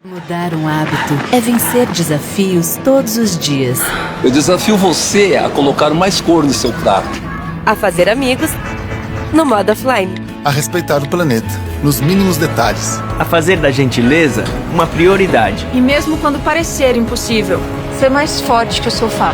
Mudar um hábito é vencer desafios todos os dias. Eu desafio você a colocar mais cor no seu prato. A fazer amigos no modo offline. A respeitar o planeta, nos mínimos detalhes. A fazer da gentileza uma prioridade. E mesmo quando parecer impossível, ser mais forte que o sofá.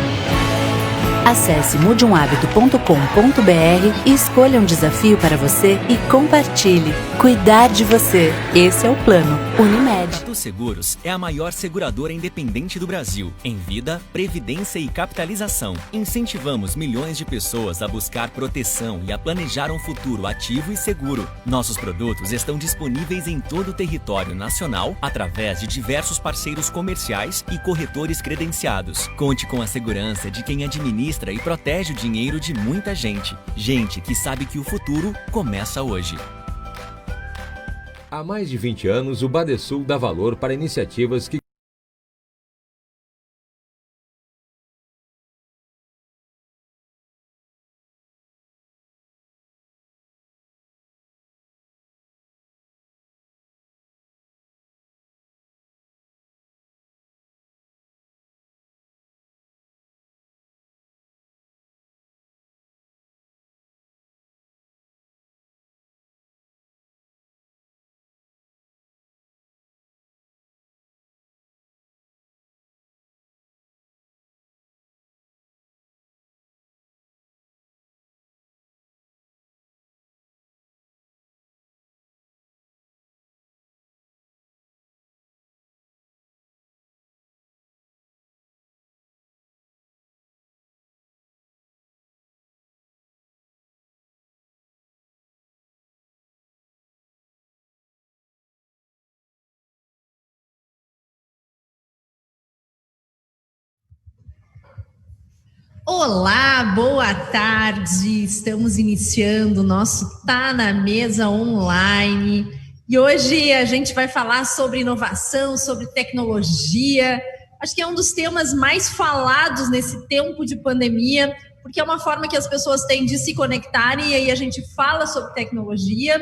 Acesse mudeumhabito.com.br e escolha um desafio para você e compartilhe. Cuidar de você. Esse é o plano. Unimed. Tatu Seguros é a maior seguradora independente do Brasil, em vida, previdência e capitalização. Incentivamos milhões de pessoas a buscar proteção e a planejar um futuro ativo e seguro. Nossos produtos estão disponíveis em todo o território nacional através de diversos parceiros comerciais e corretores credenciados. Conte com a segurança de quem administra e protege o dinheiro de muita gente. Gente que sabe que o futuro começa hoje. Há mais de 20 anos, o Badesul dá valor para iniciativas que Olá, boa tarde. Estamos iniciando o nosso Tá na Mesa online. E hoje a gente vai falar sobre inovação, sobre tecnologia. Acho que é um dos temas mais falados nesse tempo de pandemia, porque é uma forma que as pessoas têm de se conectarem, e aí a gente fala sobre tecnologia.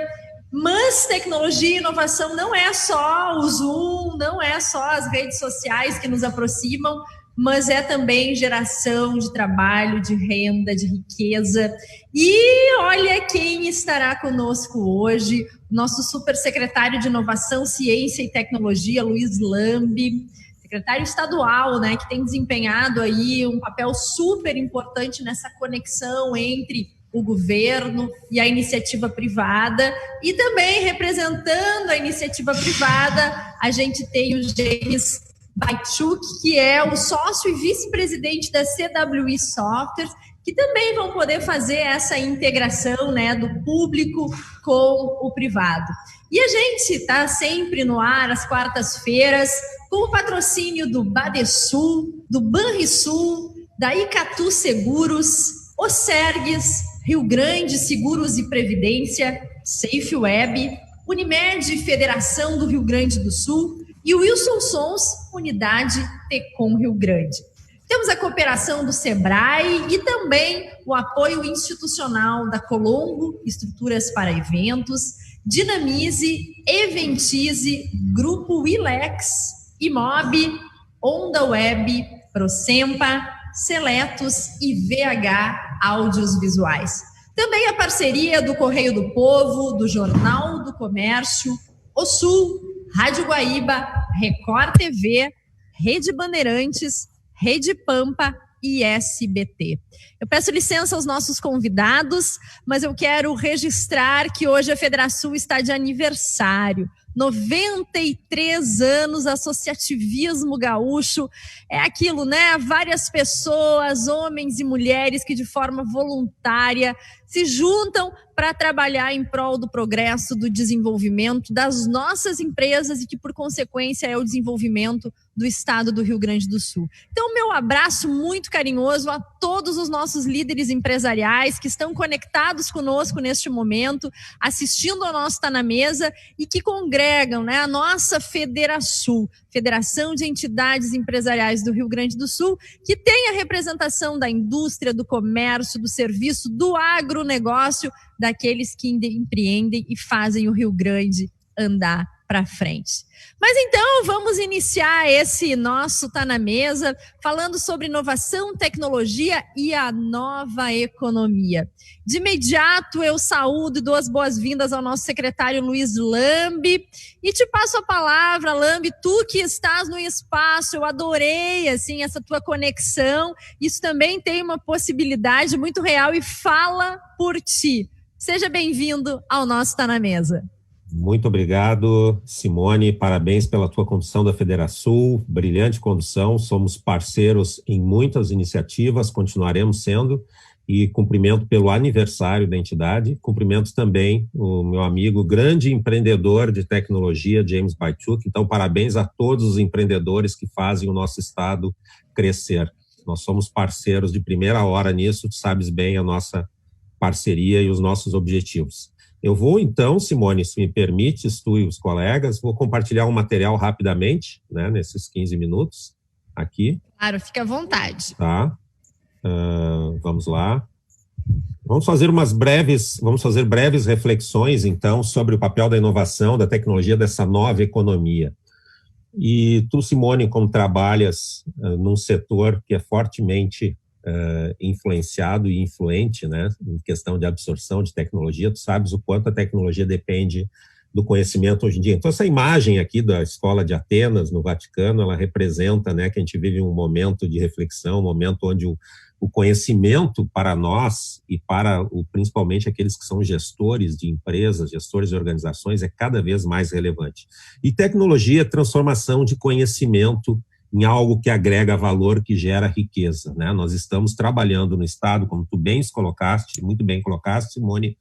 Mas tecnologia e inovação não é só o Zoom, não é só as redes sociais que nos aproximam, mas é também geração de trabalho, de renda, de riqueza. E olha quem estará conosco hoje, nosso super secretário de Inovação, Ciência e Tecnologia, Luiz Lambi, secretário estadual, né, que tem desempenhado aí um papel super importante nessa conexão entre o governo e a iniciativa privada. E também representando a iniciativa privada, a gente tem o James Baichuk, que é o sócio e vice-presidente da CWI Software, que também vão poder fazer essa integração, né, do público com o privado. E a gente está sempre no ar às quartas-feiras com o patrocínio do Badesul, do Banrisul, da Icatu Seguros, Osergues, Rio Grande Seguros e Previdência, SafeWeb, Unimed Federação do Rio Grande do Sul e Wilson Sons, Unidade Tecom Rio Grande. Temos a cooperação do Sebrae e também o apoio institucional da Colombo, Estruturas para Eventos, Dinamize, Eventize, Grupo Ilex, Imob, Onda Web, Procempa, Seletos e VH Áudios Visuais. Também a parceria do Correio do Povo, do Jornal do Comércio, O Sul, Rádio Guaíba, Record TV, Rede Bandeirantes, Rede Pampa e SBT. Eu peço licença aos nossos convidados, mas eu quero registrar que hoje a Federação está de aniversário. 93 anos, associativismo gaúcho, é aquilo, né? Várias pessoas, homens e mulheres que de forma voluntária se juntam para trabalhar em prol do progresso, do desenvolvimento das nossas empresas e que, por consequência, é o desenvolvimento do estado do Rio Grande do Sul. Então, meu abraço muito carinhoso a todos os nossos líderes empresariais que estão conectados conosco neste momento, assistindo ao nosso Tá na Mesa e que congregam, né, a nossa Federasul, Federação de Entidades Empresariais do Rio Grande do Sul, que tem a representação da indústria, do comércio, do serviço, do agronegócio, daqueles que empreendem e fazem o Rio Grande andar para frente. Mas então vamos iniciar esse nosso Tá na Mesa falando sobre inovação, tecnologia e a nova economia. De imediato eu saúdo e dou as boas-vindas ao nosso secretário Luiz Lambi e te passo a palavra, Lambi, tu que estás no espaço, eu adorei assim essa tua conexão, isso também tem uma possibilidade muito real e fala por ti. Seja bem-vindo ao nosso Tá na Mesa. Muito obrigado, Simone, parabéns pela tua condução da Federação, brilhante condução, somos parceiros em muitas iniciativas, continuaremos sendo, e cumprimento pelo aniversário da entidade, cumprimento também o meu amigo, grande empreendedor de tecnologia, James Bychuk, então parabéns a todos os empreendedores que fazem o nosso estado crescer. Nós somos parceiros de primeira hora nisso, tu sabes bem a nossa parceria e os nossos objetivos. Eu vou então, Simone, se me permites, tu e os colegas, vou compartilhar um material rapidamente, né, nesses 15 minutos aqui. Claro, fica à vontade. Tá. Vamos lá. Vamos fazer breves reflexões, então, sobre o papel da inovação, da tecnologia, dessa nova economia. E tu, Simone, como trabalhas num setor que é fortemente influenciado e influente, né, em questão de absorção de tecnologia, tu sabes o quanto a tecnologia depende do conhecimento hoje em dia. Então, essa imagem aqui da Escola de Atenas, no Vaticano, ela representa, né, que a gente vive um momento de reflexão, um momento onde o conhecimento para nós e para principalmente aqueles que são gestores de empresas, gestores de organizações, é cada vez mais relevante. E tecnologia é transformação de conhecimento em algo que agrega valor, que gera riqueza, né? Nós estamos trabalhando no Estado, como tu muito bem colocaste, Simone,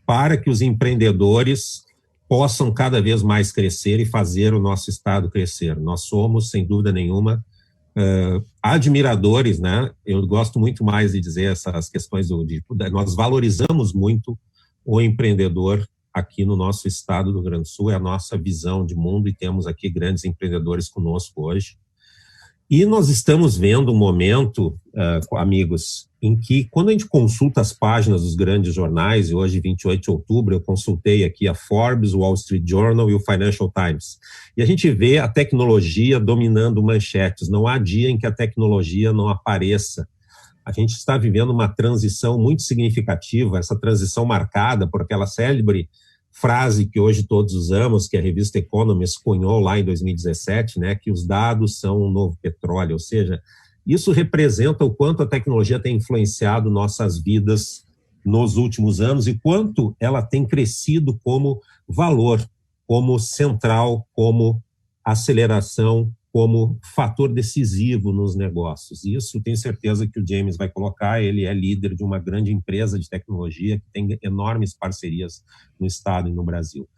para que os empreendedores possam cada vez mais crescer e fazer o nosso Estado crescer. Nós somos, sem dúvida nenhuma, admiradores, né? Eu gosto muito mais de dizer essas questões, nós valorizamos muito o empreendedor aqui no nosso Estado do Rio Grande do Sul, é a nossa visão de mundo e temos aqui grandes empreendedores conosco hoje. E nós estamos vendo um momento, amigos, em que quando a gente consulta as páginas dos grandes jornais, e hoje, 28 de outubro, eu consultei aqui a Forbes, o Wall Street Journal e o Financial Times, e a gente vê a tecnologia dominando manchetes, não há dia em que a tecnologia não apareça. A gente está vivendo uma transição muito significativa, essa transição marcada por aquela célebre frase que hoje todos usamos, que a revista Economist cunhou lá em 2017, né, que os dados são um novo petróleo, ou seja, isso representa o quanto a tecnologia tem influenciado nossas vidas nos últimos anos e quanto ela tem crescido como valor, como central, como aceleração, como fator decisivo nos negócios. Isso tenho certeza que o James vai colocar, ele é líder de uma grande empresa de tecnologia que tem enormes parcerias no Estado e no Brasil.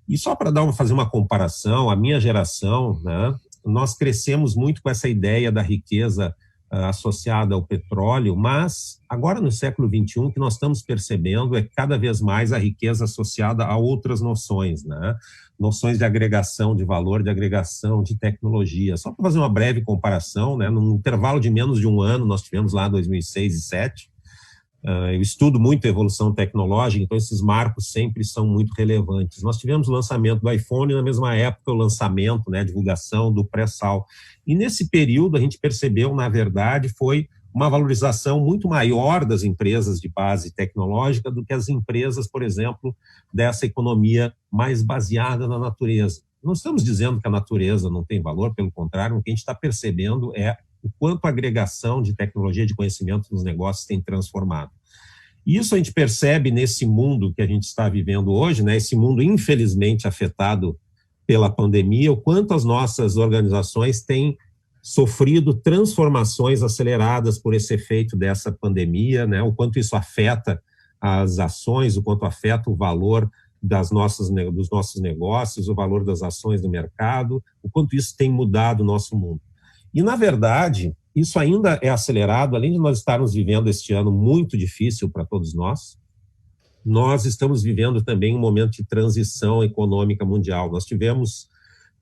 E só para fazer uma comparação, a minha geração, né, nós crescemos muito com essa ideia da riqueza associada ao petróleo, mas agora no século XXI o que nós estamos percebendo é cada vez mais a riqueza associada a outras noções, né? Noções de agregação de valor, de agregação de tecnologia. Só para fazer uma breve comparação, né? Num intervalo de menos de um ano, nós tivemos lá 2006 e 2007, eu estudo muito a evolução tecnológica, então esses marcos sempre são muito relevantes. Nós tivemos o lançamento do iPhone, na mesma época o lançamento, né, a divulgação do pré-sal. E nesse período a gente percebeu, na verdade, foi uma valorização muito maior das empresas de base tecnológica do que as empresas, por exemplo, dessa economia mais baseada na natureza. Não estamos dizendo que a natureza não tem valor, pelo contrário, o que a gente está percebendo é o quanto a agregação de tecnologia de conhecimento nos negócios tem transformado. Isso a gente percebe nesse mundo que a gente está vivendo hoje, né? Esse mundo infelizmente afetado pela pandemia, o quanto as nossas organizações têm sofrido transformações aceleradas por esse efeito dessa pandemia, né? O quanto isso afeta as ações, o quanto afeta o valor dos nossos negócios, o valor das ações do mercado, o quanto isso tem mudado o nosso mundo. E, na verdade, isso ainda é acelerado, além de nós estarmos vivendo este ano muito difícil para todos nós estamos vivendo também um momento de transição econômica mundial. Nós tivemos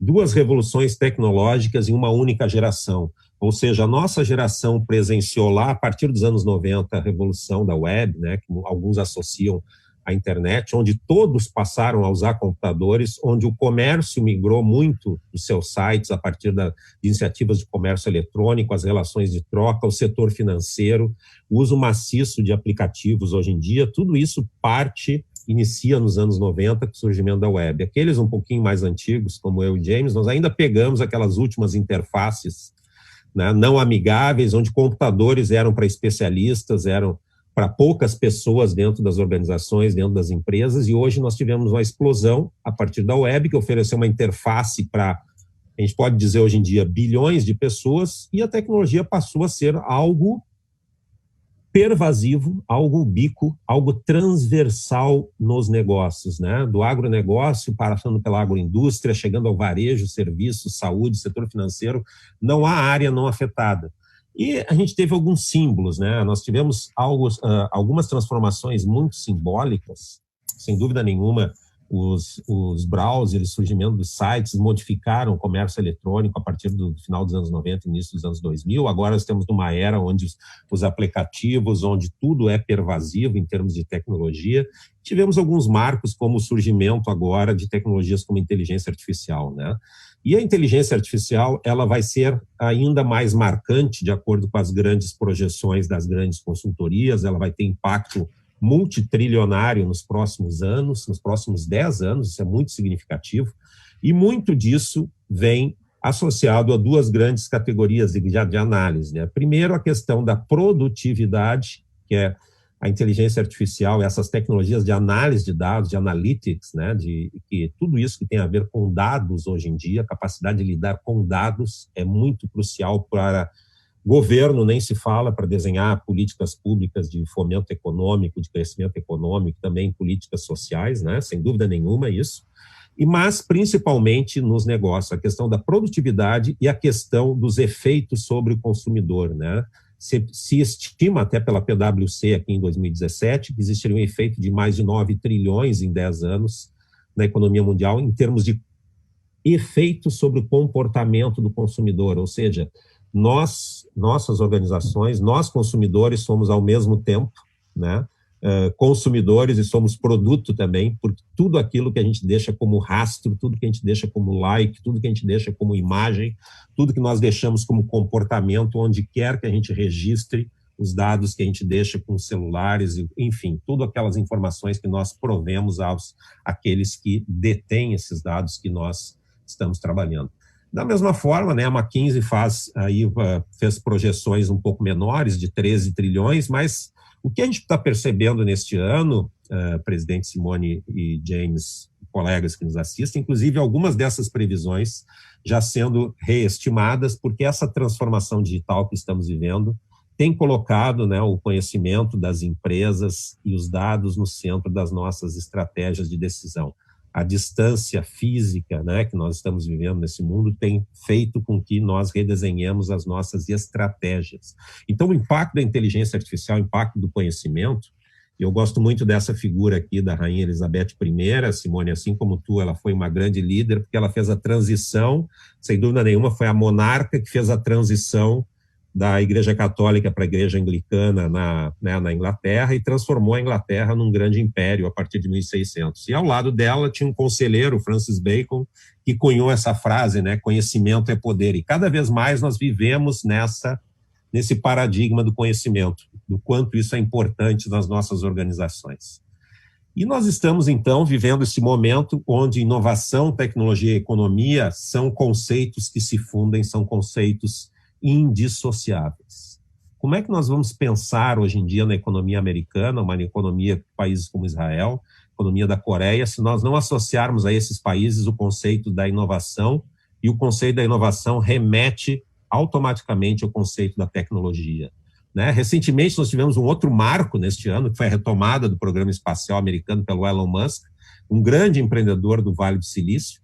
2 revoluções tecnológicas em uma única geração, ou seja, a nossa geração presenciou lá, a partir dos anos 90, a revolução da web, né, que alguns associam a internet, onde todos passaram a usar computadores, onde o comércio migrou muito dos seus sites a partir de iniciativas de comércio eletrônico, as relações de troca, o setor financeiro, o uso maciço de aplicativos hoje em dia, tudo isso inicia nos anos 90 com o surgimento da web. Aqueles um pouquinho mais antigos, como eu e James, nós ainda pegamos aquelas últimas interfaces, né, não amigáveis, onde computadores eram para especialistas, eram para poucas pessoas dentro das organizações, dentro das empresas, e hoje nós tivemos uma explosão a partir da web, que ofereceu uma interface para, a gente pode dizer hoje em dia, bilhões de pessoas, e a tecnologia passou a ser algo pervasivo, algo ubíquo, algo transversal nos negócios, né? Do agronegócio, passando pela agroindústria, chegando ao varejo, serviços, saúde, setor financeiro, não há área não afetada. E a gente teve alguns símbolos, né? Nós tivemos algumas transformações muito simbólicas, sem dúvida nenhuma. Os browsers, o surgimento dos sites modificaram o comércio eletrônico a partir do final dos anos 90, início dos anos 2000. Agora nós estamos numa era onde os aplicativos, onde tudo é pervasivo em termos de tecnologia. Tivemos alguns marcos, como o surgimento agora de tecnologias como inteligência artificial, né? E a inteligência artificial, ela vai ser ainda mais marcante, de acordo com as grandes projeções das grandes consultorias, ela vai ter impacto multitrilionário nos próximos anos, nos próximos 10 anos, isso é muito significativo, e muito disso vem associado a duas grandes categorias de análise, né? Primeiro, a questão da produtividade, que é a inteligência artificial, essas tecnologias de análise de dados, de analytics, né? Que tudo isso que tem a ver com dados hoje em dia, a capacidade de lidar com dados é muito crucial para governo, nem se fala, para desenhar políticas públicas de fomento econômico, de crescimento econômico, também políticas sociais, né? Sem dúvida nenhuma isso. Mas, principalmente nos negócios, a questão da produtividade e a questão dos efeitos sobre o consumidor, né? Se estima, até pela PwC aqui em 2017, que existiria um efeito de mais de 9 trilhões em 10 anos na economia mundial, em termos de efeito sobre o comportamento do consumidor, ou seja, nossas organizações, nós consumidores somos ao mesmo tempo, né, consumidores e somos produto também, porque tudo aquilo que a gente deixa como rastro, tudo que a gente deixa como like, tudo que a gente deixa como imagem, tudo que nós deixamos como comportamento, onde quer que a gente registre os dados que a gente deixa com celulares, enfim, todas aquelas informações que nós provemos àqueles que detêm esses dados que nós estamos trabalhando. Da mesma forma, né, a McKinsey fez projeções um pouco menores, de 13 trilhões, mas o que a gente está percebendo neste ano, presidente Simone e James, colegas que nos assistem, inclusive algumas dessas previsões já sendo reestimadas, porque essa transformação digital que estamos vivendo tem colocado, né, o conhecimento das empresas e os dados no centro das nossas estratégias de decisão. A distância física, né, que nós estamos vivendo nesse mundo tem feito com que nós redesenhemos as nossas estratégias. Então, o impacto da inteligência artificial, o impacto do conhecimento, eu gosto muito dessa figura aqui da Rainha Elizabeth I, Simone, assim como tu, ela foi uma grande líder, porque ela fez a transição, sem dúvida nenhuma, foi a monarca que fez a transição da Igreja Católica para a Igreja Anglicana na Inglaterra e transformou a Inglaterra num grande império a partir de 1600. E ao lado dela tinha um conselheiro, Francis Bacon, que cunhou essa frase, né, conhecimento é poder. E cada vez mais nós vivemos nesse paradigma do conhecimento, do quanto isso é importante nas nossas organizações. E nós estamos, então, vivendo esse momento onde inovação, tecnologia e economia são conceitos que se fundem, são conceitos indissociáveis. Como é que nós vamos pensar hoje em dia na economia americana, uma economia de países como Israel, economia da Coreia, se nós não associarmos a esses países o conceito da inovação, e o conceito da inovação remete automaticamente ao conceito da tecnologia, né? Recentemente nós tivemos um outro marco neste ano, que foi a retomada do programa espacial americano pelo Elon Musk, um grande empreendedor do Vale do Silício,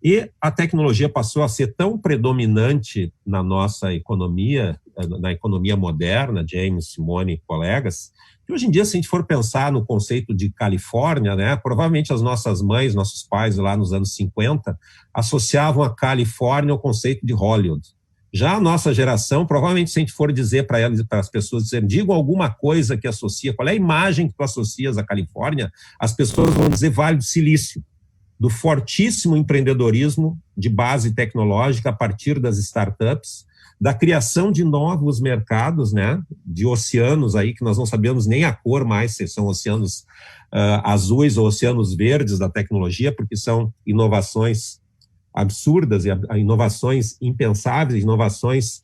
e a tecnologia passou a ser tão predominante na nossa economia, na economia moderna, James, Simone e colegas, que hoje em dia, se a gente for pensar no conceito de Califórnia, né, provavelmente as nossas mães, nossos pais lá nos anos 50, associavam a Califórnia ao conceito de Hollywood. Já a nossa geração, provavelmente se a gente for dizer para elas e para as pessoas, digam alguma coisa que associa, qual é a imagem que tu associas à Califórnia, as pessoas vão dizer Vale do Silício, do fortíssimo empreendedorismo de base tecnológica a partir das startups, da criação de novos mercados, né, de oceanos aí, que nós não sabemos nem a cor mais, se são oceanos azuis ou oceanos verdes da tecnologia, porque são inovações absurdas, inovações impensáveis, inovações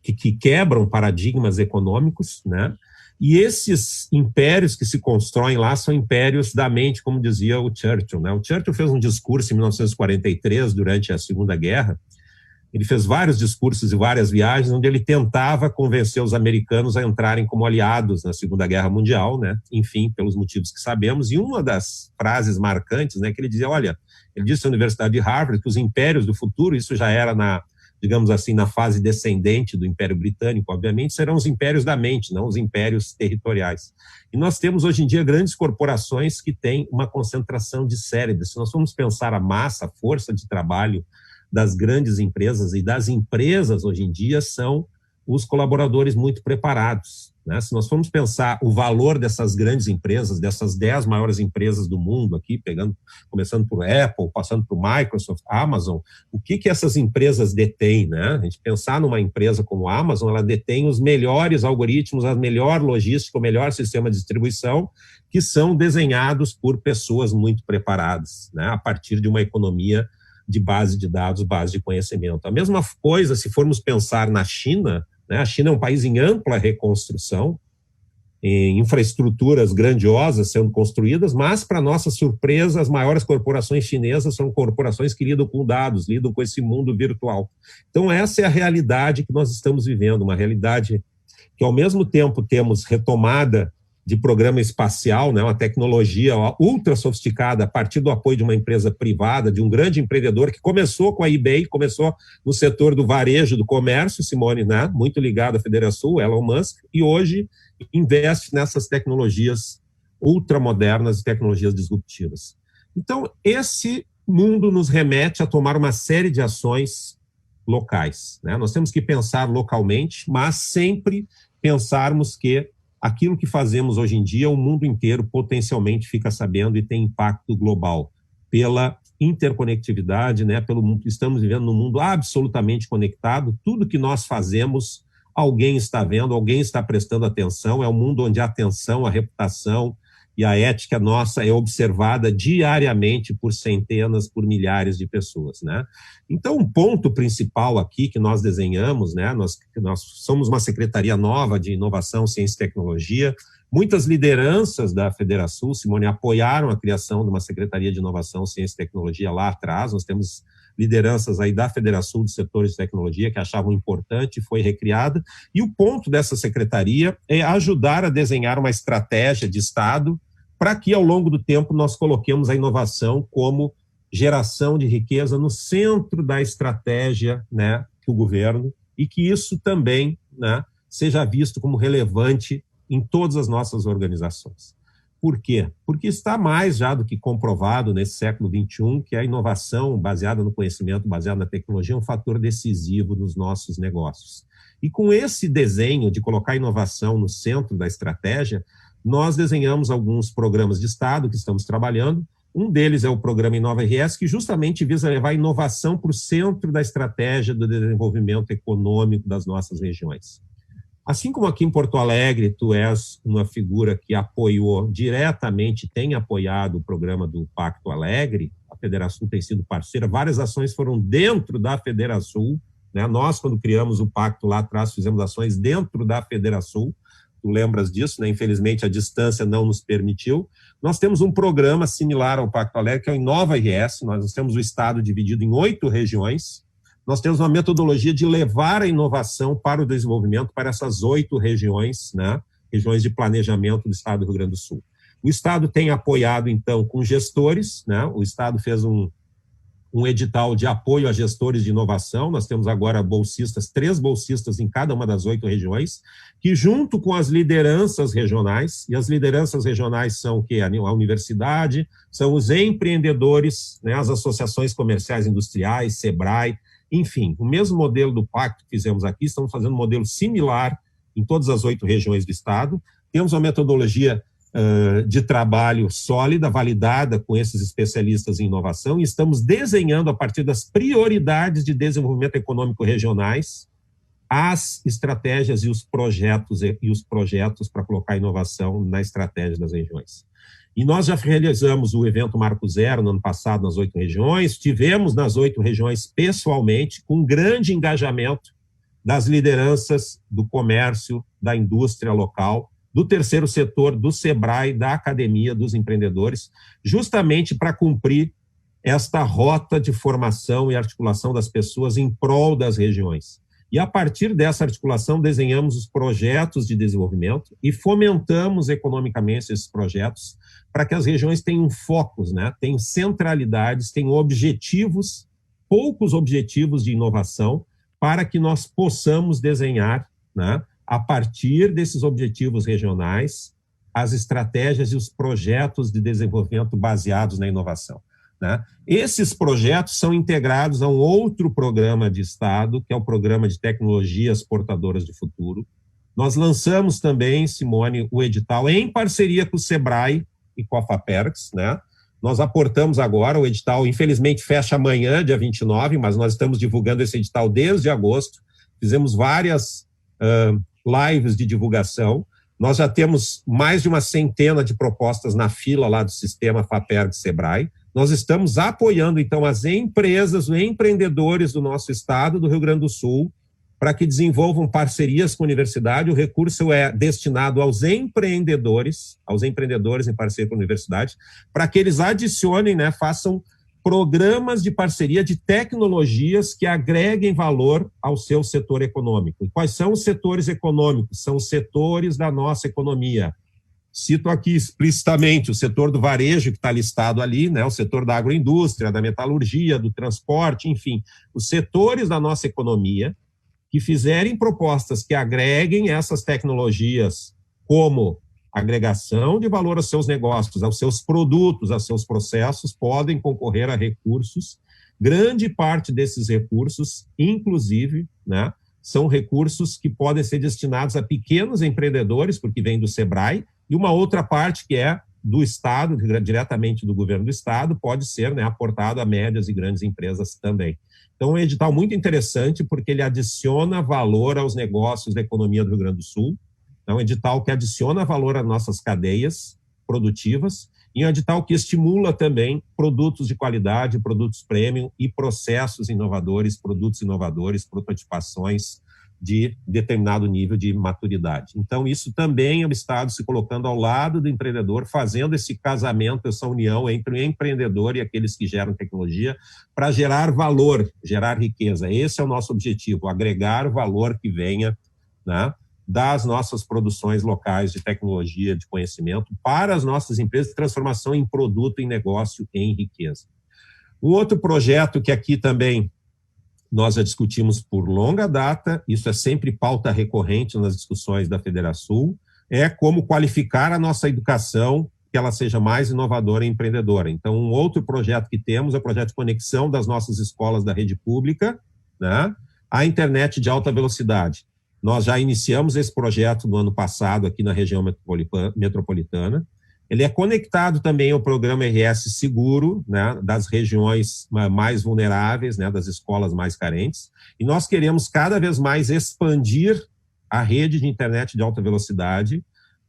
que quebram paradigmas econômicos, né? E esses impérios que se constroem lá são impérios da mente, como dizia o Churchill, né? O Churchill fez um discurso em 1943, durante a Segunda Guerra. Ele fez vários discursos e várias viagens onde ele tentava convencer os americanos a entrarem como aliados na Segunda Guerra Mundial, né? Enfim, pelos motivos que sabemos. E uma das frases marcantes, né, que ele dizia, olha, ele disse à Universidade de Harvard que os impérios do futuro, isso já era digamos assim, na fase descendente do Império Britânico, obviamente, serão os impérios da mente, não os impérios territoriais. E nós temos hoje em dia grandes corporações que têm uma concentração de cérebros. Se nós formos pensar a massa, a força de trabalho das grandes empresas e das empresas hoje em dia são os colaboradores muito preparados, né? Se nós formos pensar o valor dessas grandes empresas, dessas 10 maiores empresas do mundo aqui, começando por Apple, passando por Microsoft, Amazon, o que essas empresas detêm, né? A gente pensar numa empresa como a Amazon, ela detém os melhores algoritmos, a melhor logística, o melhor sistema de distribuição, que são desenhados por pessoas muito preparadas, né? A partir de uma economia de base de dados, base de conhecimento. A mesma coisa se formos pensar na China, né? A China é um país em ampla reconstrução, em infraestruturas grandiosas sendo construídas, mas, para nossa surpresa, as maiores corporações chinesas são corporações que lidam com dados, lidam com esse mundo virtual. Então, essa é a realidade que nós estamos vivendo, uma realidade que, ao mesmo tempo, temos retomada de programa espacial, né, uma tecnologia ultra sofisticada a partir do apoio de uma empresa privada, de um grande empreendedor que começou com a eBay, começou no setor do varejo, do comércio, Simone, né, muito ligado à Federação, Elon Musk, e hoje investe nessas tecnologias ultramodernas e tecnologias disruptivas. Então, esse mundo nos remete a tomar uma série de ações locais, né? Nós temos que pensar localmente, mas sempre pensarmos que aquilo que fazemos hoje em dia, o mundo inteiro potencialmente fica sabendo e tem impacto global, pela interconectividade, né? Estamos vivendo num mundo absolutamente conectado, tudo que nós fazemos, alguém está vendo, alguém está prestando atenção, é um mundo onde a atenção, a reputação e a ética nossa é observada diariamente por centenas, por milhares de pessoas, né? Então, um ponto principal aqui que nós desenhamos, né? Nós somos uma secretaria nova de inovação, ciência e tecnologia. Muitas lideranças da Federação, Simone, apoiaram a criação de uma secretaria de inovação, ciência e tecnologia lá atrás. Nós temos lideranças aí da Federação dos Setores de Tecnologia que achavam importante, foi recriada. E o ponto dessa secretaria é ajudar a desenhar uma estratégia de Estado para que, ao longo do tempo, nós coloquemos a inovação como geração de riqueza no centro da estratégia, né, do governo, e que isso também, né, seja visto como relevante em todas as nossas organizações. Por quê? Porque está mais já do que comprovado nesse século XXI que a inovação baseada no conhecimento, baseada na tecnologia, é um fator decisivo nos nossos negócios. E com esse desenho de colocar a inovação no centro da estratégia, nós desenhamos alguns programas de Estado que estamos trabalhando. Um deles é o programa Inova-RS, que justamente visa levar a inovação para o centro da estratégia do desenvolvimento econômico das nossas regiões. Assim como aqui em Porto Alegre, tu és uma figura que apoiou diretamente, tem apoiado o programa do Pacto Alegre, a Federação tem sido parceira, várias ações foram dentro da Federação, né? Nós, quando criamos o Pacto lá atrás, fizemos ações dentro da Federação, tu lembras disso, né? Infelizmente a distância não nos permitiu. Nós temos um programa similar ao Pacto Alegre, que é o Inova-RS, nós temos o estado dividido em 8 regiões. Nós temos uma metodologia de levar a inovação para o desenvolvimento para essas 8 regiões, né? Regiões de planejamento do estado do Rio Grande do Sul. O estado tem apoiado, então, com gestores, né? O estado fez um edital de apoio a gestores de inovação. Nós temos agora bolsistas, 3 bolsistas em cada uma das 8 regiões, que junto com as lideranças regionais, e as lideranças regionais são o quê? A universidade, são os empreendedores, né? As associações comerciais e industriais, SEBRAE, enfim, o mesmo modelo do pacto que fizemos aqui, estamos fazendo um modelo similar em todas as 8 regiões do estado. Temos uma metodologia de trabalho sólida, validada com esses especialistas em inovação, e estamos desenhando, a partir das prioridades de desenvolvimento econômico regionais, as estratégias e os projetos para colocar inovação na estratégia das regiões. E nós já realizamos o evento Marco Zero no ano passado nas 8 regiões, tivemos nas 8 regiões pessoalmente, com grande engajamento das lideranças do comércio, da indústria local, do terceiro setor, do SEBRAE, da academia, dos empreendedores, justamente para cumprir esta rota de formação e articulação das pessoas em prol das regiões. E a partir dessa articulação desenhamos os projetos de desenvolvimento e fomentamos economicamente esses projetos para que as regiões tenham focos, né? Tenham centralidades, tenham objetivos, poucos objetivos de inovação, para que nós possamos desenhar, né, a partir desses objetivos regionais, as estratégias e os projetos de desenvolvimento baseados na inovação, né? Esses projetos são integrados a um outro programa de Estado, que é o Programa de Tecnologias Portadoras de Futuro. Nós lançamos também, Simone, o edital em parceria com o SEBRAE e com a FAPERGS, né? Nós aportamos agora, o edital infelizmente fecha amanhã, dia 29, mas nós estamos divulgando esse edital desde agosto, fizemos várias lives de divulgação, nós já temos mais de uma centena de propostas na fila lá do sistema FAPERGS-SEBRAE, nós estamos apoiando então as empresas, os empreendedores do nosso estado, do Rio Grande do Sul, para que desenvolvam parcerias com a universidade. O recurso é destinado aos empreendedores em parceria com a universidade, para que eles adicionem, né, façam programas de parceria de tecnologias que agreguem valor ao seu setor econômico. E quais são os setores econômicos? São os setores da nossa economia. Cito aqui explicitamente o setor do varejo, que está listado ali, né, o setor da agroindústria, da metalurgia, do transporte, enfim, os setores da nossa economia que fizerem propostas que agreguem essas tecnologias como agregação de valor aos seus negócios, aos seus produtos, aos seus processos, podem concorrer a recursos. Grande parte desses recursos, inclusive, né, são recursos que podem ser destinados a pequenos empreendedores, porque vem do SEBRAE, e uma outra parte que é do Estado, diretamente do governo do Estado, pode ser, né, aportado a médias e grandes empresas também. Então, é um edital muito interessante porque ele adiciona valor aos negócios da economia do Rio Grande do Sul. É um edital que adiciona valor às nossas cadeias produtivas e um edital que estimula também produtos de qualidade, produtos premium e processos inovadores, produtos inovadores, prototipações de determinado nível de maturidade. Então, isso também é o Estado se colocando ao lado do empreendedor, fazendo esse casamento, essa união entre o empreendedor e aqueles que geram tecnologia para gerar valor, gerar riqueza. Esse é o nosso objetivo, agregar valor que venha, né, das nossas produções locais de tecnologia, de conhecimento, para as nossas empresas de transformação em produto, em negócio, em riqueza. Um outro projeto que aqui também nós já discutimos por longa data, isso é sempre pauta recorrente nas discussões da Federação, é como qualificar a nossa educação, que ela seja mais inovadora e empreendedora. Então, um outro projeto que temos é o projeto de conexão das nossas escolas da rede pública, né, à internet de alta velocidade. Nós já iniciamos esse projeto no ano passado aqui na região metropolitana. Ele é conectado também ao programa RS Seguro, né, das regiões mais vulneráveis, né, das escolas mais carentes. E nós queremos cada vez mais expandir a rede de internet de alta velocidade,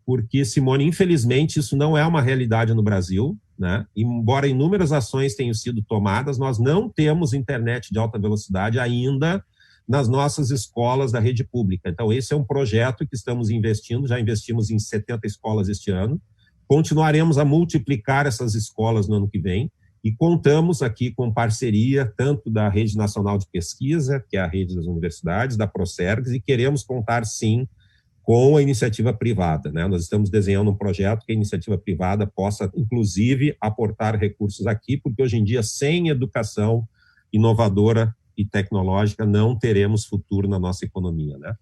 porque, Simone, infelizmente, isso não é uma realidade no Brasil, né? Embora inúmeras ações tenham sido tomadas, nós não temos internet de alta velocidade ainda nas nossas escolas da rede pública. Então, esse é um projeto que estamos investindo, já investimos em 70 escolas este ano, continuaremos a multiplicar essas escolas no ano que vem e contamos aqui com parceria tanto da Rede Nacional de Pesquisa, que é a rede das universidades, da Procergs, e queremos contar, sim, com a iniciativa privada, né? Nós estamos desenhando um projeto que a iniciativa privada possa, inclusive, aportar recursos aqui, porque hoje em dia, sem educação inovadora e tecnológica, não teremos futuro na nossa economia, né?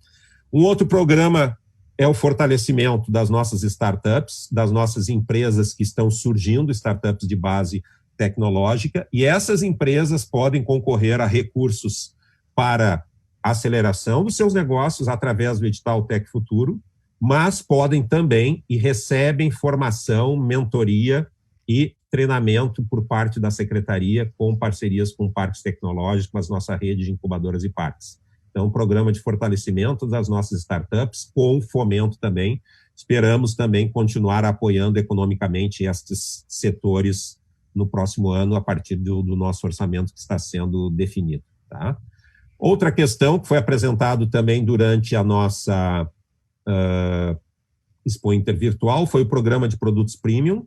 Um outro programa é o fortalecimento das nossas startups, das nossas empresas que estão surgindo, startups de base tecnológica, e essas empresas podem concorrer a recursos para aceleração dos seus negócios através do edital Tec Futuro, mas podem também e recebem formação, mentoria e treinamento por parte da Secretaria com parcerias com parques tecnológicos, nossa rede de incubadoras e parques. Então, um programa de fortalecimento das nossas startups com fomento também. Esperamos também continuar apoiando economicamente estes setores no próximo ano a partir do nosso orçamento que está sendo definido. Tá? Outra questão que foi apresentado também durante a nossa Expo Inter Virtual foi o programa de produtos premium,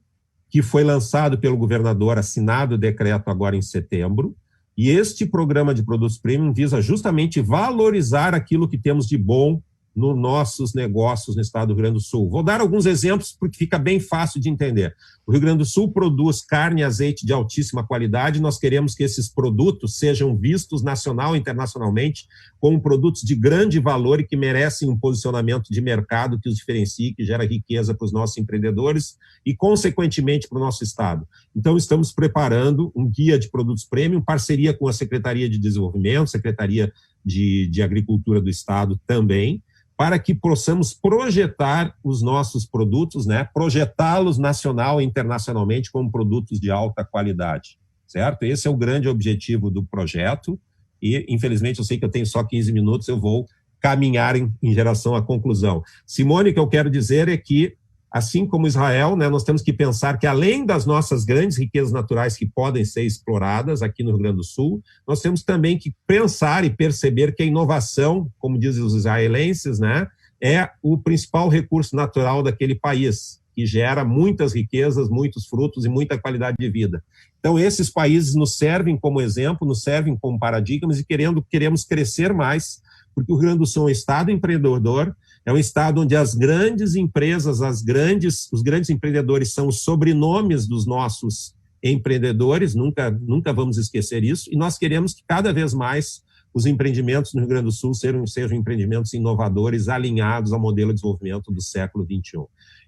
que foi lançado pelo governador, assinado o decreto agora em setembro, e este programa de produtos premium visa justamente valorizar aquilo que temos de bom nos nossos negócios no estado do Rio Grande do Sul. Vou dar alguns exemplos porque fica bem fácil de entender. O Rio Grande do Sul produz carne e azeite de altíssima qualidade, nós queremos que esses produtos sejam vistos nacional e internacionalmente como produtos de grande valor e que merecem um posicionamento de mercado que os diferencie, que gera riqueza para os nossos empreendedores e, consequentemente, para o nosso estado. Então, estamos preparando um guia de produtos premium, parceria com a Secretaria de Desenvolvimento, Secretaria de Agricultura do Estado também, para que possamos projetar os nossos produtos, né, projetá-los nacional e internacionalmente como produtos de alta qualidade, certo? Esse é o grande objetivo do projeto e, infelizmente, eu sei que eu tenho só 15 minutos, eu vou caminhar em geração à conclusão. Simone, o que eu quero dizer é que, assim como Israel, né, nós temos que pensar que, além das nossas grandes riquezas naturais que podem ser exploradas aqui no Rio Grande do Sul, nós temos também que pensar e perceber que a inovação, como dizem os israelenses, né, é o principal recurso natural daquele país, que gera muitas riquezas, muitos frutos e muita qualidade de vida. Então, esses países nos servem como exemplo, nos servem como paradigmas e queremos crescer mais, porque o Rio Grande do Sul é um estado empreendedor, é um estado onde as grandes empresas, os grandes empreendedores são os sobrenomes dos nossos empreendedores, nunca vamos esquecer isso, e nós queremos que cada vez mais os empreendimentos no Rio Grande do Sul sejam empreendimentos inovadores, alinhados ao modelo de desenvolvimento do século XXI.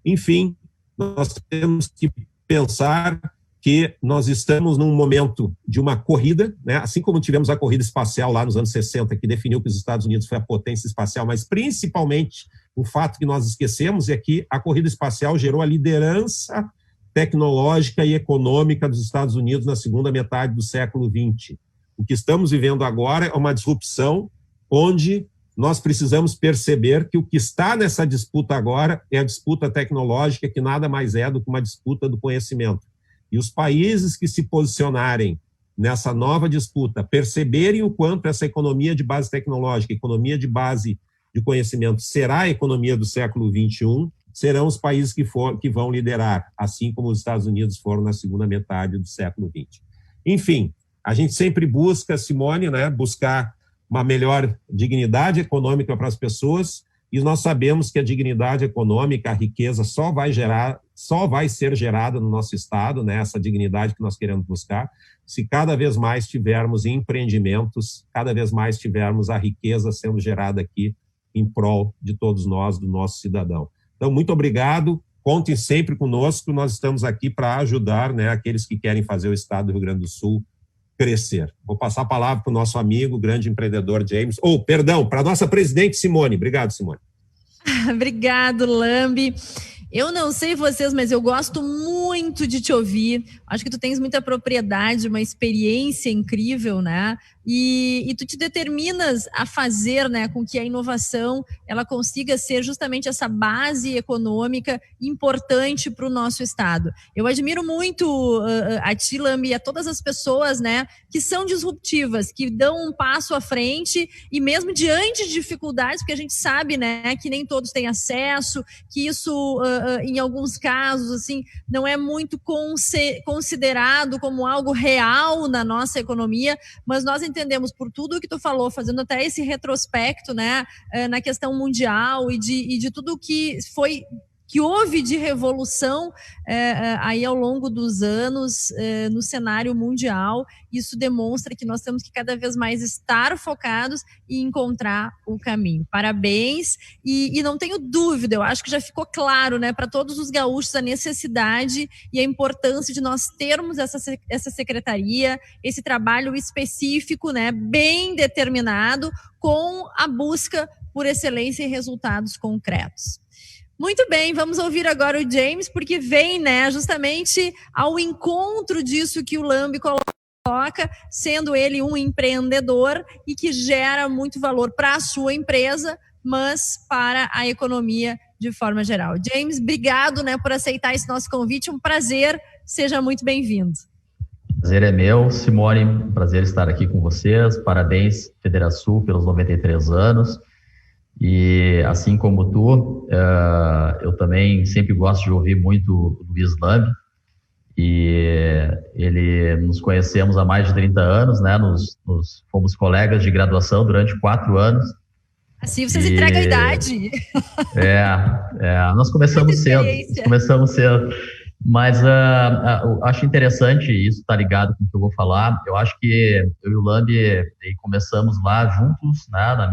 Enfim, nós temos que pensar que nós estamos num momento de uma corrida, né? Assim como tivemos a corrida espacial lá nos anos 60, que definiu que os Estados Unidos foi a potência espacial, mas principalmente um fato que nós esquecemos é que a corrida espacial gerou a liderança tecnológica e econômica dos Estados Unidos na segunda metade do século XX. O que estamos vivendo agora é uma disrupção onde nós precisamos perceber que o que está nessa disputa agora é a disputa tecnológica, que nada mais é do que uma disputa do conhecimento. E os países que se posicionarem nessa nova disputa, perceberem o quanto essa economia de base tecnológica, economia de base de conhecimento será a economia do século XXI, serão os países que vão liderar, assim como os Estados Unidos foram na segunda metade do século XX. Enfim, a gente sempre busca, Simone, né, buscar uma melhor dignidade econômica para as pessoas, e nós sabemos que a dignidade econômica, a riqueza só vai ser gerada no nosso estado, né, essa dignidade que nós queremos buscar, se cada vez mais tivermos empreendimentos, cada vez mais tivermos a riqueza sendo gerada aqui em prol de todos nós, do nosso cidadão. Então, muito obrigado, contem sempre conosco, nós estamos aqui para ajudar, né, aqueles que querem fazer o estado do Rio Grande do Sul crescer. Vou passar a palavra para o nosso amigo, grande empreendedor James, para a nossa presidente Simone. Obrigado, Simone. Obrigado, Lambi. Eu não sei vocês, mas eu gosto muito de te ouvir. Acho que tu tens muita propriedade, uma experiência incrível, né? E tu te determinas a fazer, né, com que a inovação ela consiga ser justamente essa base econômica importante para o nosso estado. Eu admiro muito a ti, Lambi, e a todas as pessoas, né, que são disruptivas, que dão um passo à frente e mesmo diante de dificuldades, porque a gente sabe, né, que nem todos têm acesso, que isso, em alguns casos, assim, não é muito considerado como algo real na nossa economia, mas nós entendemos por tudo que tu falou, fazendo até esse retrospecto, né, na questão mundial e de tudo que foi que houve de revolução aí ao longo dos anos no cenário mundial. Isso demonstra que nós temos que cada vez mais estar focados e encontrar o caminho. Parabéns, e não tenho dúvida, eu acho que já ficou claro, né, para todos os gaúchos a necessidade e a importância de nós termos essa secretaria, esse trabalho específico, né, bem determinado, com a busca por excelência e resultados concretos. Muito bem, vamos ouvir agora o James, porque vem, né, justamente ao encontro disso que o Lambi coloca, sendo ele um empreendedor e que gera muito valor para a sua empresa, mas para a economia de forma geral. James, obrigado, né, por aceitar esse nosso convite, um prazer, seja muito bem-vindo. Prazer é meu, Simone, um prazer estar aqui com vocês, parabéns Federação pelos 93 anos. E assim como tu, eu também sempre gosto de ouvir muito o Luiz Lambi, e nos conhecemos há mais de 30 anos, né? Fomos colegas de graduação durante 4 anos. Assim vocês entregam a idade. Nós começamos cedo. Mas acho interessante, isso está ligado com o que eu vou falar. Eu acho que eu e o Lambi começamos lá juntos, né, na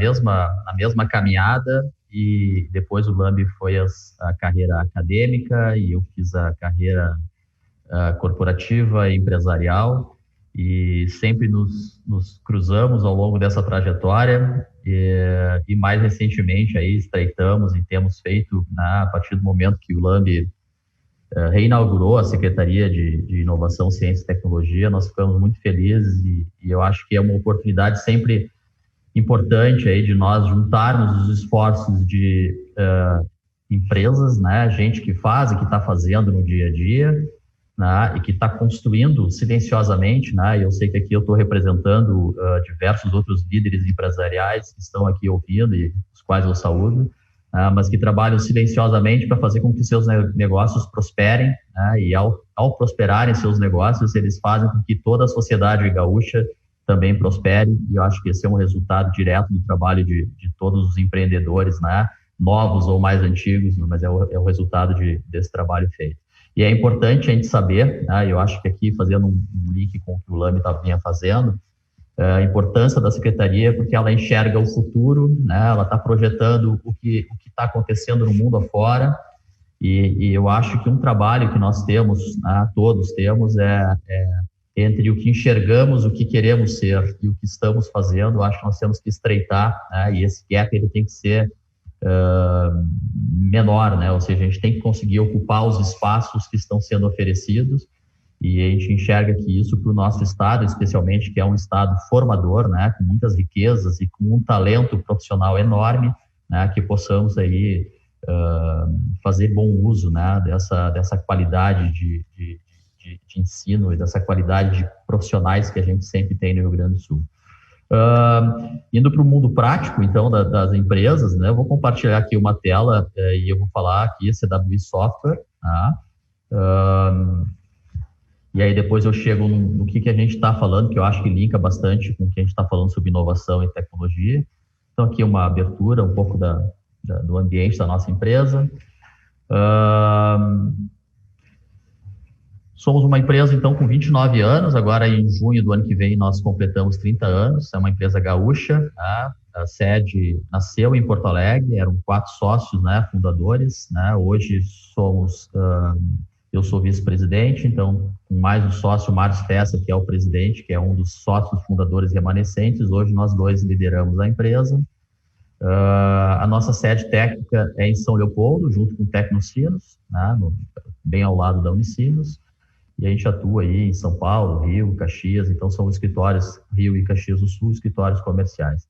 mesma caminhada, e depois o Lambi foi a carreira acadêmica e eu fiz a carreira corporativa e empresarial, e sempre nos cruzamos ao longo dessa trajetória, e mais recentemente aí estreitamos e temos feito, né, a partir do momento que o Lambi reinaugurou a Secretaria de Inovação, Ciência e Tecnologia. Nós ficamos muito felizes e eu acho que é uma oportunidade sempre importante aí de nós juntarmos os esforços de empresas, né, gente que faz e que está fazendo no dia a dia, né, e que está construindo silenciosamente, né, e eu sei que aqui eu estou representando diversos outros líderes empresariais que estão aqui ouvindo e os quais eu saúdo, mas que trabalham silenciosamente para fazer com que seus negócios prosperem, né? E ao prosperarem seus negócios, eles fazem com que toda a sociedade gaúcha também prospere, e eu acho que esse é um resultado direto do trabalho de todos os empreendedores, né? Novos ou mais antigos, mas é o resultado desse trabalho feito. E é importante a gente saber, né? Eu acho que aqui, fazendo um link com o que o Lambi vinha fazendo, a importância da secretaria, porque ela enxerga o futuro, né? Ela está projetando o que está acontecendo no mundo afora, e eu acho que um trabalho que nós temos, né, todos temos, é entre o que enxergamos, o que queremos ser e o que estamos fazendo. Eu acho que nós temos que estreitar, né? E esse gap ele tem que ser menor, né? Ou seja, a gente tem que conseguir ocupar os espaços que estão sendo oferecidos. E a gente enxerga que isso para o nosso estado, especialmente, que é um estado formador, né, com muitas riquezas e com um talento profissional enorme, né, que possamos aí fazer bom uso, né, dessa qualidade de ensino e dessa qualidade de profissionais que a gente sempre tem no Rio Grande do Sul. Indo para o mundo prático, então, das empresas, né, eu vou compartilhar aqui uma tela e eu vou falar aqui CWI Software, tá? E aí depois eu chego no que a gente está falando, que eu acho que linka bastante com o que a gente está falando sobre inovação e tecnologia. Então aqui uma abertura um pouco do ambiente da nossa empresa. Somos uma empresa, então, com 29 anos. Agora, em junho do ano que vem, nós completamos 30 anos. É uma empresa gaúcha, tá? A sede nasceu em Porto Alegre, eram 4 sócios, né, fundadores, né? Hoje somos... eu sou vice-presidente, então, com mais o sócio Márcio Fessa, que é o presidente, que é um dos sócios fundadores remanescentes. Hoje nós 2 lideramos a empresa. A nossa sede técnica é em São Leopoldo, junto com o Tecnocinos, né, bem ao lado da Unicinos. E a gente atua aí em São Paulo, Rio, Caxias. Então, são escritórios Rio e Caxias do Sul, escritórios comerciais.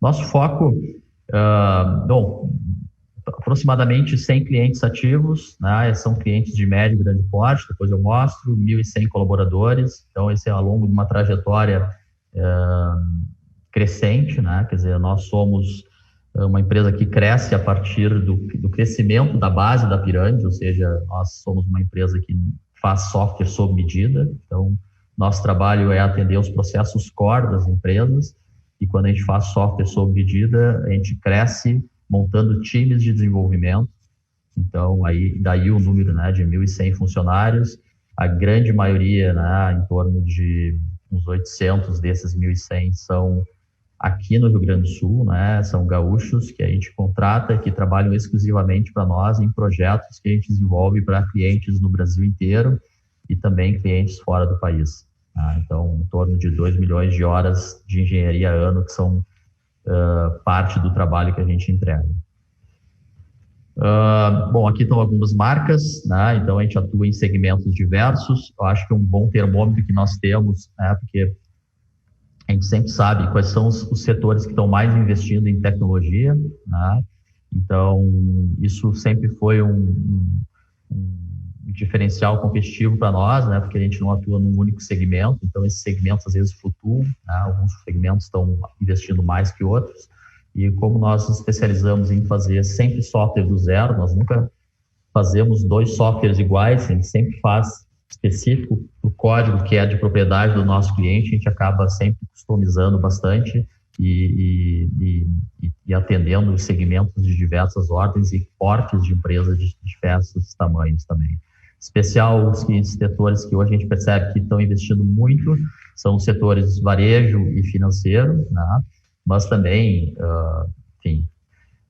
Nosso foco, aproximadamente 100 clientes ativos, né? São clientes de médio e grande porte, depois eu mostro, 1.100 colaboradores. Então, esse é ao longo de uma trajetória crescente, né? Quer dizer, nós somos uma empresa que cresce a partir do crescimento da base da pirâmide, ou seja, nós somos uma empresa que faz software sob medida. Então, nosso trabalho é atender os processos core das empresas, e quando a gente faz software sob medida, a gente cresce montando times de desenvolvimento Então, daí o número, né, de 1.100 funcionários, a grande maioria, né, em torno de uns 800 desses 1.100 são aqui no Rio Grande do Sul, né, são gaúchos que a gente contrata, que trabalham exclusivamente para nós em projetos que a gente desenvolve para clientes no Brasil inteiro e também clientes fora do país. Tá? Então, em torno de 2 milhões de horas de engenharia ano que são parte do trabalho que a gente entrega. Bom, aqui estão algumas marcas, né? Então a gente atua em segmentos diversos. Eu acho que é um bom termômetro que nós temos, né? Porque a gente sempre sabe quais são os setores que estão mais investindo em tecnologia, né? Então isso sempre foi um diferencial competitivo para nós, né? Porque a gente não atua num único segmento, então esses segmentos às vezes flutuam, né? Alguns segmentos estão investindo mais que outros. E como nós nos especializamos em fazer sempre software do zero, nós nunca fazemos 2 softwares iguais, a gente sempre faz específico o código que é de propriedade do nosso cliente, a gente acaba sempre customizando bastante e atendendo os segmentos de diversas ordens e portes de empresas de diversos tamanhos também. Especial os setores que hoje a gente percebe que estão investindo muito são os setores varejo e financeiro, né? Mas também, enfim,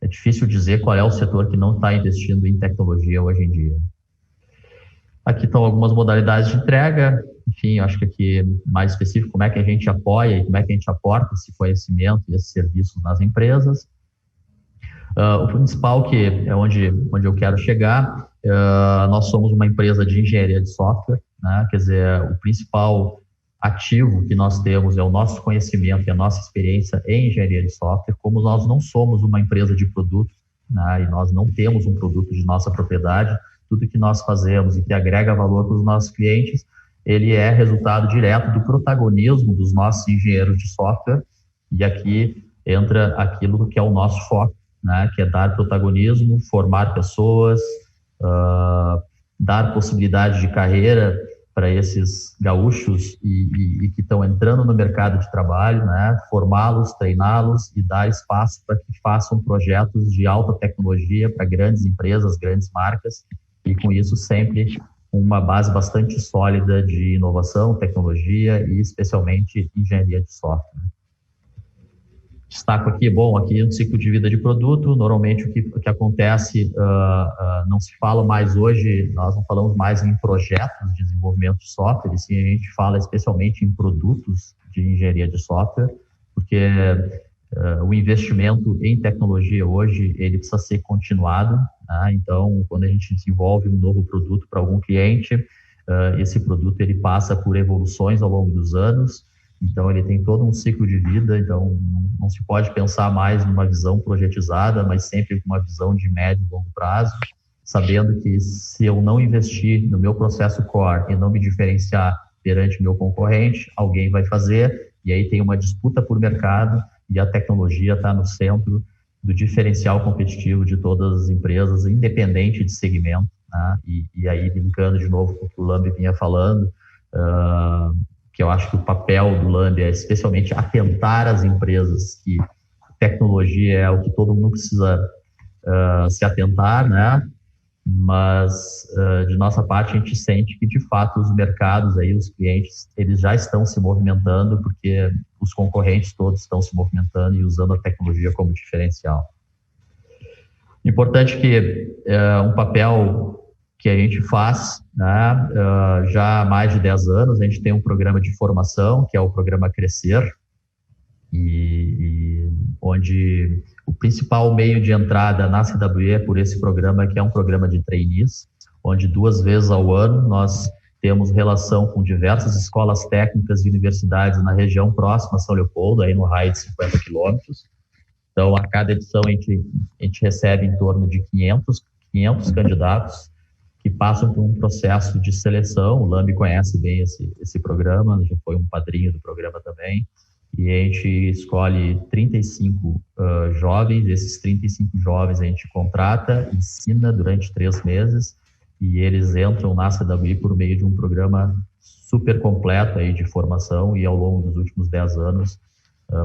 é difícil dizer qual é o setor que não está investindo em tecnologia hoje em dia. Aqui estão algumas modalidades de entrega, enfim, acho que aqui mais específico, como é que a gente apoia e como é que a gente aporta esse conhecimento e esses serviços nas empresas. O principal, que é onde eu quero chegar, nós somos uma empresa de engenharia de software, né? Quer dizer, o principal ativo que nós temos é o nosso conhecimento e a nossa experiência em engenharia de software. Como nós não somos uma empresa de produto, né, e nós não temos um produto de nossa propriedade, tudo que nós fazemos e que agrega valor para os nossos clientes, ele é resultado direto do protagonismo dos nossos engenheiros de software, e aqui entra aquilo que é o nosso foco, né, que é dar protagonismo, formar pessoas, dar possibilidade de carreira para esses gaúchos e que estão entrando no mercado de trabalho, né? Formá-los, treiná-los e dar espaço para que façam projetos de alta tecnologia para grandes empresas, grandes marcas, e com isso sempre uma base bastante sólida de inovação, tecnologia e especialmente engenharia de software. Destaco aqui, bom, aqui no ciclo de vida de produto, normalmente o que acontece, não se fala mais hoje, nós não falamos mais em projetos de desenvolvimento de software, e sim a gente fala especialmente em produtos de engenharia de software, porque o investimento em tecnologia hoje, ele precisa ser continuado, né? Então, quando a gente desenvolve um novo produto para algum cliente, esse produto ele passa por evoluções ao longo dos anos. Então, ele tem todo um ciclo de vida, então não se pode pensar mais numa visão projetizada, mas sempre com uma visão de médio e longo prazo, sabendo que se eu não investir no meu processo core e não me diferenciar perante meu concorrente, alguém vai fazer, e aí tem uma disputa por mercado, e a tecnologia está no centro do diferencial competitivo de todas as empresas, independente de segmento, né? E aí, brincando de novo com o que o Lambi vinha falando, que eu acho que o papel do Lambi é especialmente atentar às empresas que tecnologia é o que todo mundo precisa se atentar, né? Mas de nossa parte a gente sente que de fato os mercados aí, os clientes, eles já estão se movimentando porque os concorrentes todos estão se movimentando e usando a tecnologia como diferencial. Importante que um papel que a gente faz, né, já há mais de 10 anos, a gente tem um programa de formação, que é o programa Crescer, e onde o principal meio de entrada na CWE é por esse programa, que é um programa de trainees, onde 2 vezes ao ano nós temos relação com diversas escolas técnicas e universidades na região próxima a São Leopoldo, aí no raio de 50 quilômetros. Então, a cada edição a gente recebe em torno de 500 candidatos que passam por um processo de seleção. O Lambi conhece bem esse programa, já foi um padrinho do programa também, e a gente escolhe 35 jovens. Esses 35 jovens a gente contrata, ensina durante 3 meses, e eles entram na CWI por meio de um programa super completo aí de formação, e ao longo dos últimos 10 anos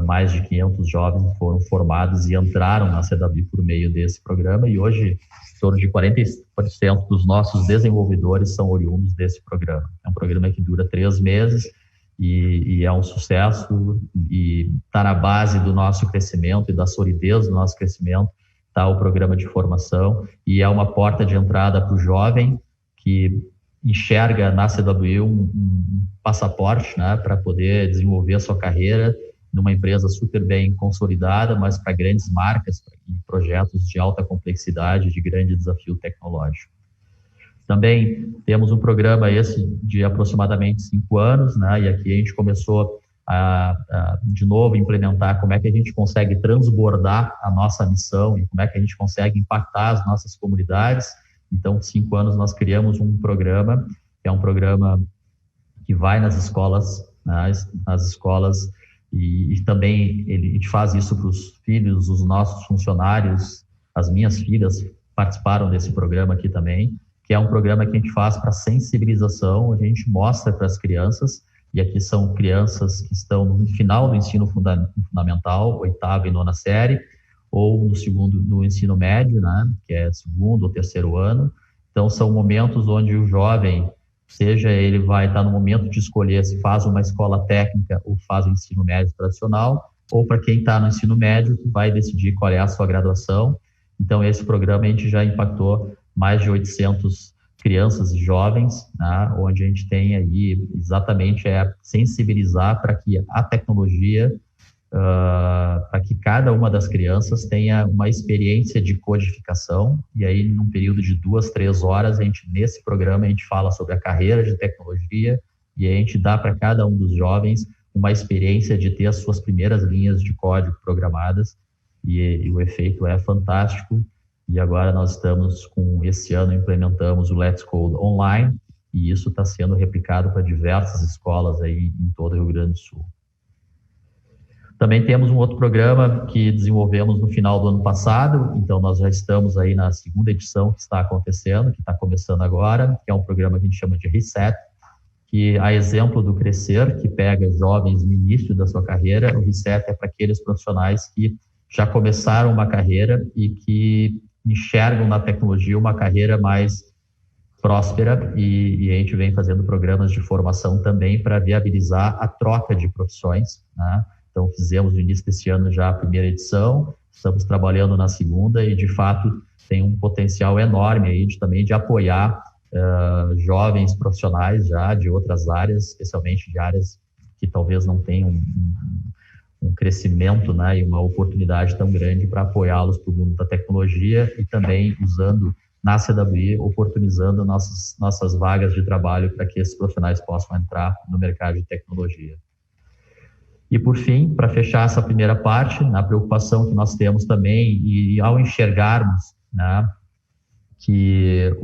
mais de 500 jovens foram formados e entraram na CW por meio desse programa, e hoje em torno de 40% dos nossos desenvolvedores são oriundos desse programa. É um programa que dura 3 meses e é um sucesso, e está na base do nosso crescimento e da solidez do nosso crescimento, está o programa de formação, e é uma porta de entrada para o jovem que enxerga na CW um passaporte, né, para poder desenvolver a sua carreira numa empresa super bem consolidada, mas para grandes marcas e projetos de alta complexidade, de grande desafio tecnológico. Também temos um programa esse de aproximadamente 5 anos, né, e aqui a gente começou de novo, implementar como é que a gente consegue transbordar a nossa missão e como é que a gente consegue impactar as nossas comunidades. Então, 5 anos nós criamos um programa, que é um programa que vai nas escolas, nas escolas, e também a gente faz isso para os filhos, os nossos funcionários. As minhas filhas participaram desse programa aqui também, que é um programa que a gente faz para sensibilização, onde a gente mostra para as crianças, e aqui são crianças que estão no final do ensino fundamental, 8ª e 9ª série, ou no ensino médio, né, que é 2º ou 3º ano. Então, são momentos onde o jovem, seja ele vai estar no momento de escolher se faz uma escola técnica ou faz o ensino médio tradicional, ou para quem está no ensino médio, que vai decidir qual é a sua graduação. Então, esse programa a gente já impactou mais de 800 crianças e jovens, né, onde a gente tem aí exatamente sensibilizar para que a tecnologia, para que cada uma das crianças tenha uma experiência de codificação, e aí num período de 2, 3 horas, nesse programa a gente fala sobre a carreira de tecnologia, e a gente dá para cada um dos jovens uma experiência de ter as suas primeiras linhas de código programadas, e o efeito é fantástico. E agora nós estamos esse ano implementamos o Let's Code online, e isso está sendo replicado para diversas escolas aí em todo o Rio Grande do Sul. Também temos um outro programa que desenvolvemos no final do ano passado, então nós já estamos aí na 2ª edição que está acontecendo, que está começando agora, que é um programa que a gente chama de Reset, que a exemplo do Crescer, que pega jovens no início da sua carreira. O Reset é para aqueles profissionais que já começaram uma carreira e que enxergam na tecnologia uma carreira mais próspera, e a gente vem fazendo programas de formação também para viabilizar a troca de profissões, né? Então, fizemos no início desse ano já a 1ª edição, estamos trabalhando na 2ª, e de fato tem um potencial enorme aí também de apoiar jovens profissionais já de outras áreas, especialmente de áreas que talvez não tenham um crescimento, né, e uma oportunidade tão grande para apoiá-los para o mundo da tecnologia, e também usando na CWI, oportunizando nossas vagas de trabalho para que esses profissionais possam entrar no mercado de tecnologia. E, por fim, para fechar essa primeira parte, na preocupação que nós temos também, e ao enxergarmos, né, que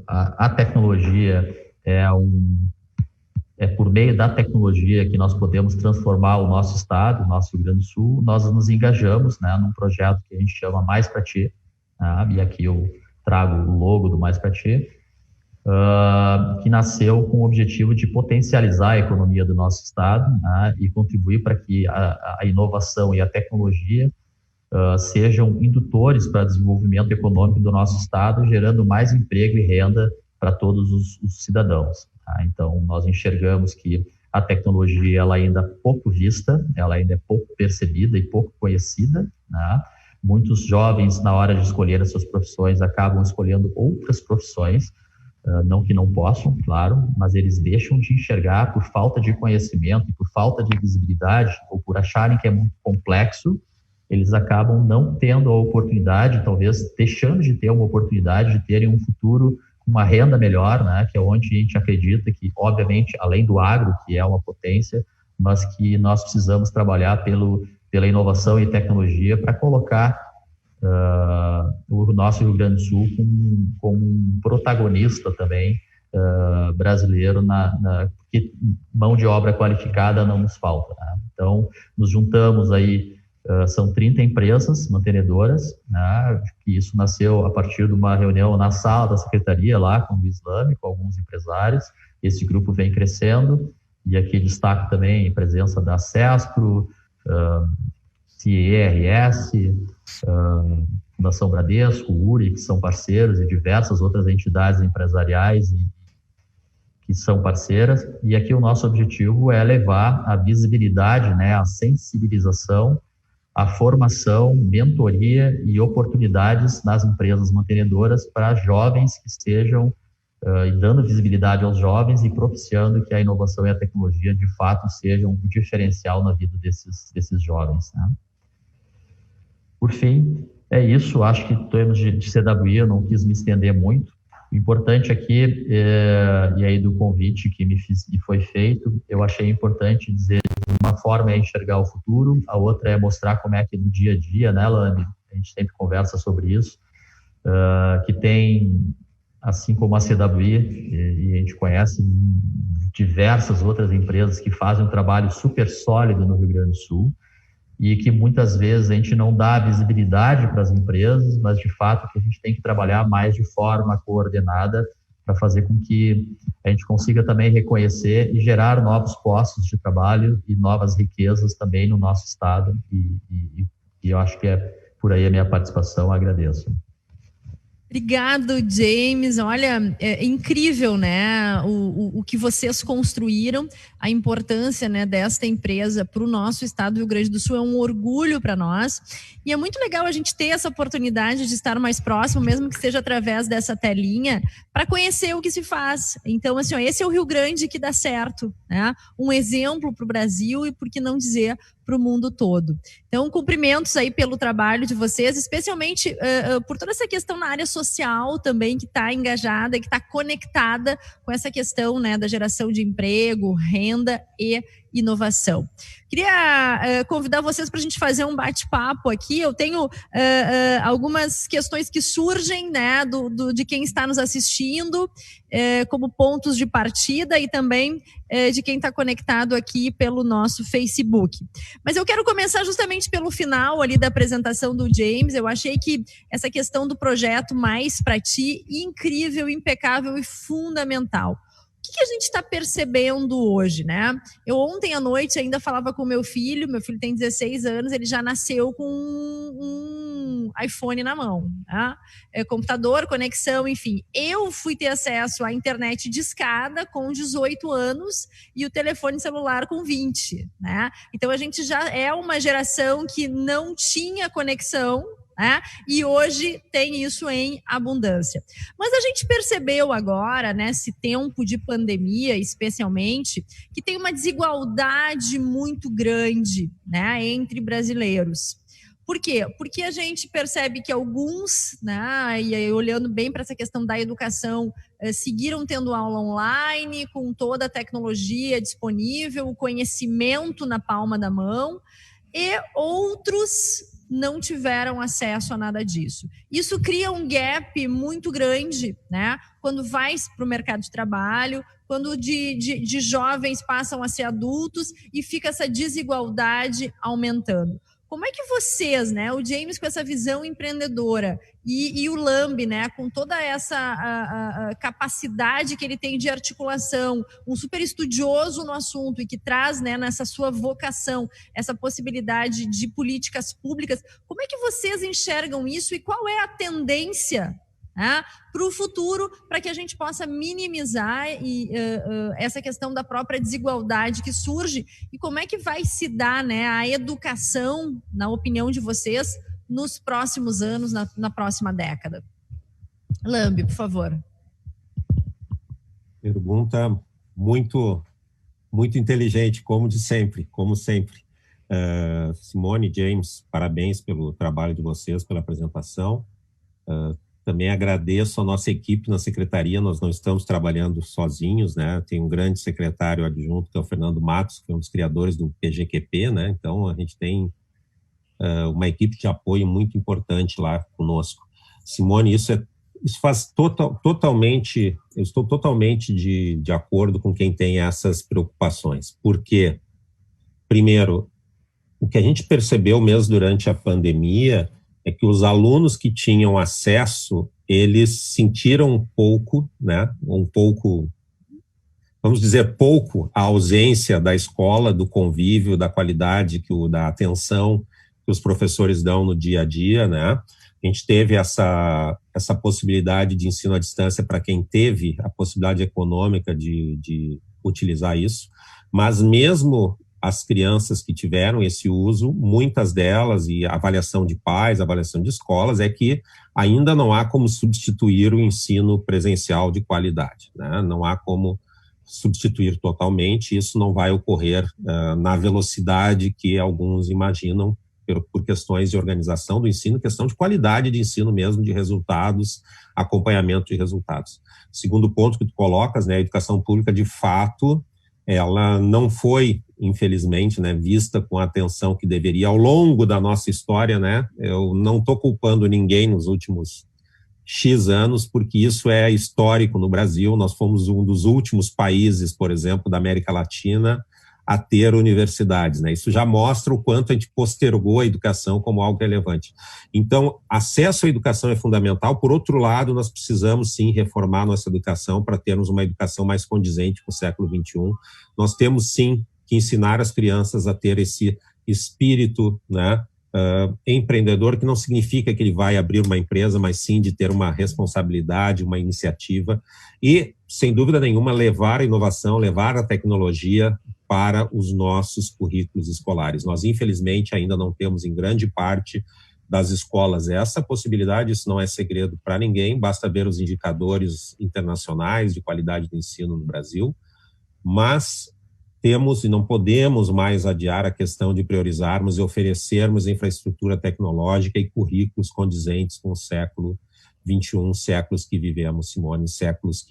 a tecnologia é por meio da tecnologia que nós podemos transformar o nosso estado, o nosso Rio Grande do Sul, nós nos engajamos, né, num projeto que a gente chama Mais Pra Ti, né, e aqui eu trago o logo do Mais Pra Ti, que nasceu com o objetivo de potencializar a economia do nosso estado, né, e contribuir para que a inovação e a tecnologia sejam indutores para o desenvolvimento econômico do nosso estado, gerando mais emprego e renda para todos os cidadãos. Tá? Então, nós enxergamos que a tecnologia ela ainda é pouco vista, ela ainda é pouco percebida e pouco conhecida, né? Muitos jovens, na hora de escolher as suas profissões, acabam escolhendo outras profissões, não que não possam, claro, mas eles deixam de enxergar por falta de conhecimento e por falta de visibilidade, ou por acharem que é muito complexo, eles acabam não tendo a oportunidade, talvez deixando de ter uma oportunidade de terem um futuro, uma renda melhor, né, que é onde a gente acredita que, obviamente, além do agro, que é uma potência, mas que nós precisamos trabalhar pela inovação e tecnologia para colocar o nosso Rio Grande do Sul como um protagonista também brasileiro, porque mão de obra qualificada não nos falta, né? Então, nos juntamos aí, são 30 empresas mantenedoras, né, que isso nasceu a partir de uma reunião na sala da secretaria lá com o Islame, com alguns empresários. Esse grupo vem crescendo, e aqui destaco também a presença da CESPRO, CIRS, Fundação Bradesco, URI, que são parceiros, e diversas outras entidades empresariais que são parceiras. E aqui o nosso objetivo é levar a visibilidade, né, a sensibilização, a formação, mentoria e oportunidades nas empresas mantenedoras para jovens que estejam e dando visibilidade aos jovens e propiciando que a inovação e a tecnologia de fato sejam um diferencial na vida desses jovens, né? Por fim, é isso. Acho que em termos de CWI eu não quis me estender muito. O importante aqui, e aí do convite que me foi feito, eu achei importante dizer que uma forma é enxergar o futuro, a outra é mostrar como é que no dia a dia, né, Lambi? A gente sempre conversa sobre isso, que tem, assim como a CWI, e a gente conhece diversas outras empresas que fazem um trabalho super sólido no Rio Grande do Sul, e que muitas vezes a gente não dá visibilidade para as empresas, mas de fato que a gente tem que trabalhar mais de forma coordenada para fazer com que a gente consiga também reconhecer e gerar novos postos de trabalho e novas riquezas também no nosso estado, e eu acho que é por aí a minha participação. Agradeço. Obrigado, James. Olha, é incrível, né, o que vocês construíram, a importância, né, desta empresa para o nosso estado do Rio Grande do Sul é um orgulho para nós, e é muito legal a gente ter essa oportunidade de estar mais próximo, mesmo que seja através dessa telinha, para conhecer o que se faz. Então, assim, ó, esse é o Rio Grande que dá certo, né? Um exemplo para o Brasil e, por que não dizer, para o mundo todo. Então, cumprimentos aí pelo trabalho de vocês, especialmente por toda essa questão na área social também, que está engajada, que está conectada com essa questão, né, da geração de emprego, renda e inovação. Queria convidar vocês para a gente fazer um bate-papo aqui. Eu tenho algumas questões que surgem, né, de quem está nos assistindo, como pontos de partida, e também de quem está conectado aqui pelo nosso Facebook. Mas eu quero começar justamente pelo final ali da apresentação do James. Eu achei que essa questão do projeto Mais Pra Ti, incrível, impecável e fundamental. O que a gente está percebendo hoje, né? Eu ontem à noite ainda falava com meu filho tem 16 anos, ele já nasceu com um iPhone na mão, né? Computador, conexão, enfim. Eu fui ter acesso à internet discada com 18 anos e o telefone celular com 20, né? Então a gente já é uma geração que não tinha conexão, né? E hoje tem isso em abundância. Mas a gente percebeu agora, nesse tempo de pandemia, especialmente, que tem uma desigualdade muito grande, né, entre brasileiros. Por quê? Porque a gente percebe que alguns, né, e aí, olhando bem para essa questão da educação, seguiram tendo aula online, com toda a tecnologia disponível, o conhecimento na palma da mão, e outros não tiveram acesso a nada disso. Isso cria um gap muito grande, né? Quando vai para o mercado de trabalho, quando de jovens passam a ser adultos e fica essa desigualdade aumentando. Como é que vocês, né, o James com essa visão empreendedora e o Lambi, né, com toda essa a capacidade que ele tem de articulação, um super estudioso no assunto e que traz, né, nessa sua vocação, essa possibilidade de políticas públicas, como é que vocês enxergam isso e qual é a tendência, né, para o futuro, para que a gente possa minimizar essa questão da própria desigualdade que surge, e como é que vai se dar, né, a educação, na opinião de vocês, nos próximos anos, na próxima década? Lambi, por favor. Pergunta muito, muito inteligente, como sempre. Simone, James, parabéns pelo trabalho de vocês, pela apresentação. Também agradeço a nossa equipe na secretaria, nós não estamos trabalhando sozinhos, né? Tem um grande secretário adjunto, que é o Fernando Matos, que é um dos criadores do PGQP, né? Então, a gente tem uma equipe de apoio muito importante lá conosco. Simone, isso faz totalmente, eu estou totalmente de acordo com quem tem essas preocupações. Por quê? Primeiro, o que a gente percebeu mesmo durante a pandemia é que os alunos que tinham acesso, eles sentiram um pouco vamos dizer, pouco a ausência da escola, do convívio, da qualidade, da atenção que os professores dão no dia a dia, né? A gente teve essa possibilidade de ensino à distância para quem teve a possibilidade econômica de utilizar isso, mas mesmo as crianças que tiveram esse uso, muitas delas, e a avaliação de pais, a avaliação de escolas, é que ainda não há como substituir o ensino presencial de qualidade, né? Não há como substituir totalmente, isso não vai ocorrer na velocidade que alguns imaginam, por questões de organização do ensino, questão de qualidade de ensino mesmo, de resultados, acompanhamento de resultados. Segundo ponto que tu colocas, né, a educação pública, de fato, ela não foi, infelizmente, né, vista com a atenção que deveria ao longo da nossa história, né? Eu não estou culpando ninguém nos últimos X anos, porque isso é histórico no Brasil. Nós fomos um dos últimos países, por exemplo, da América Latina a ter universidades, né? Isso já mostra o quanto a gente postergou a educação como algo relevante. Então, acesso à educação é fundamental. Por outro lado, nós precisamos sim reformar nossa educação para termos uma educação mais condizente com o século XXI. Nós temos sim que ensinar as crianças a ter esse espírito, né, empreendedor, que não significa que ele vai abrir uma empresa, mas sim de ter uma responsabilidade, uma iniciativa e, sem dúvida nenhuma, levar a inovação, levar a tecnologia para os nossos currículos escolares. Nós, infelizmente, ainda não temos em grande parte das escolas essa possibilidade, isso não é segredo para ninguém, basta ver os indicadores internacionais de qualidade do ensino no Brasil, mas temos e não podemos mais adiar a questão de priorizarmos e oferecermos infraestrutura tecnológica e currículos condizentes com o século XXI, séculos que vivemos, Simone, séculos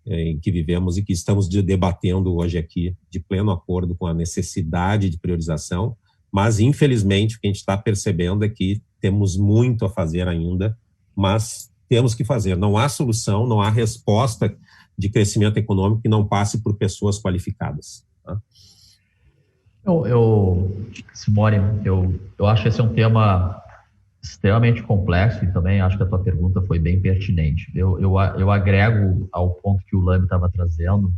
em que vivemos e que estamos debatendo hoje aqui, de pleno acordo com a necessidade de priorização, mas, infelizmente, o que a gente está percebendo é que temos muito a fazer ainda, mas temos que fazer. Não há solução, não há resposta de crescimento econômico que não passe por pessoas qualificadas. Tá? Simone, eu acho que esse é um tema extremamente complexo e também acho que a tua pergunta foi bem pertinente. Eu agrego ao ponto que o Lambi estava trazendo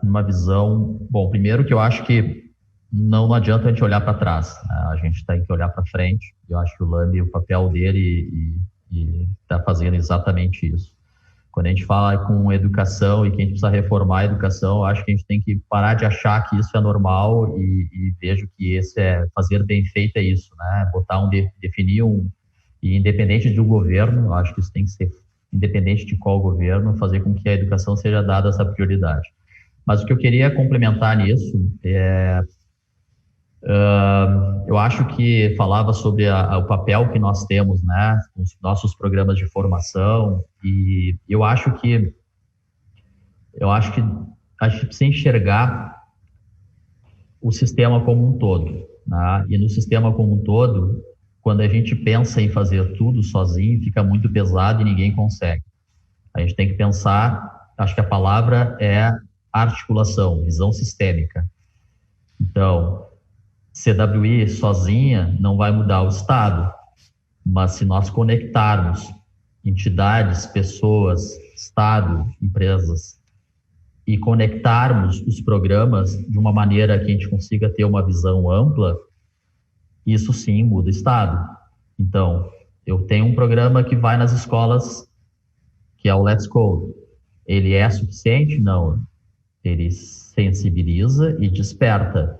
uma visão... Bom, primeiro que eu acho que não adianta a gente olhar para trás, né? A gente tem que olhar para frente. Eu acho que o Lambi, o papel dele está fazendo exatamente isso. Quando a gente fala com educação e que a gente precisa reformar a educação, eu acho que a gente tem que parar de achar que isso é normal e vejo que esse fazer bem feito é isso, né? Definir e independente do governo, eu acho que isso tem que ser independente de qual governo, fazer com que a educação seja dada essa prioridade. Mas o que eu queria complementar nisso eu acho que falava sobre o papel que nós temos, né, os nossos programas de formação, e eu acho que a gente precisa enxergar o sistema como um todo, né? E no sistema como um todo, quando a gente pensa em fazer tudo sozinho, fica muito pesado e ninguém consegue. A gente tem que pensar, acho que a palavra é articulação, visão sistêmica. Então, CWI sozinha não vai mudar o Estado, mas se nós conectarmos entidades, pessoas, Estado, empresas e conectarmos os programas de uma maneira que a gente consiga ter uma visão ampla, isso sim muda o Estado. Então, eu tenho um programa que vai nas escolas, que é o Let's Code. Ele é suficiente? Não. Ele sensibiliza e desperta.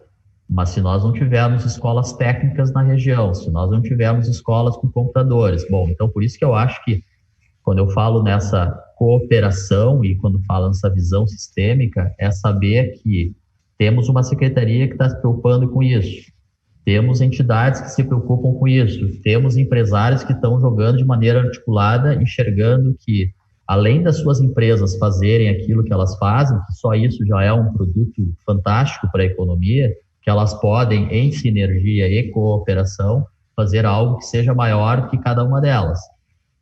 Mas se nós não tivermos escolas técnicas na região, se nós não tivermos escolas com computadores, bom, então por isso que eu acho que quando eu falo nessa cooperação e quando falo nessa visão sistêmica, é saber que temos uma secretaria que está se preocupando com isso, temos entidades que se preocupam com isso, temos empresários que estão jogando de maneira articulada, enxergando que, além das suas empresas fazerem aquilo que elas fazem, que só isso já é um produto fantástico para a economia, que elas podem, em sinergia e cooperação, fazer algo que seja maior que cada uma delas.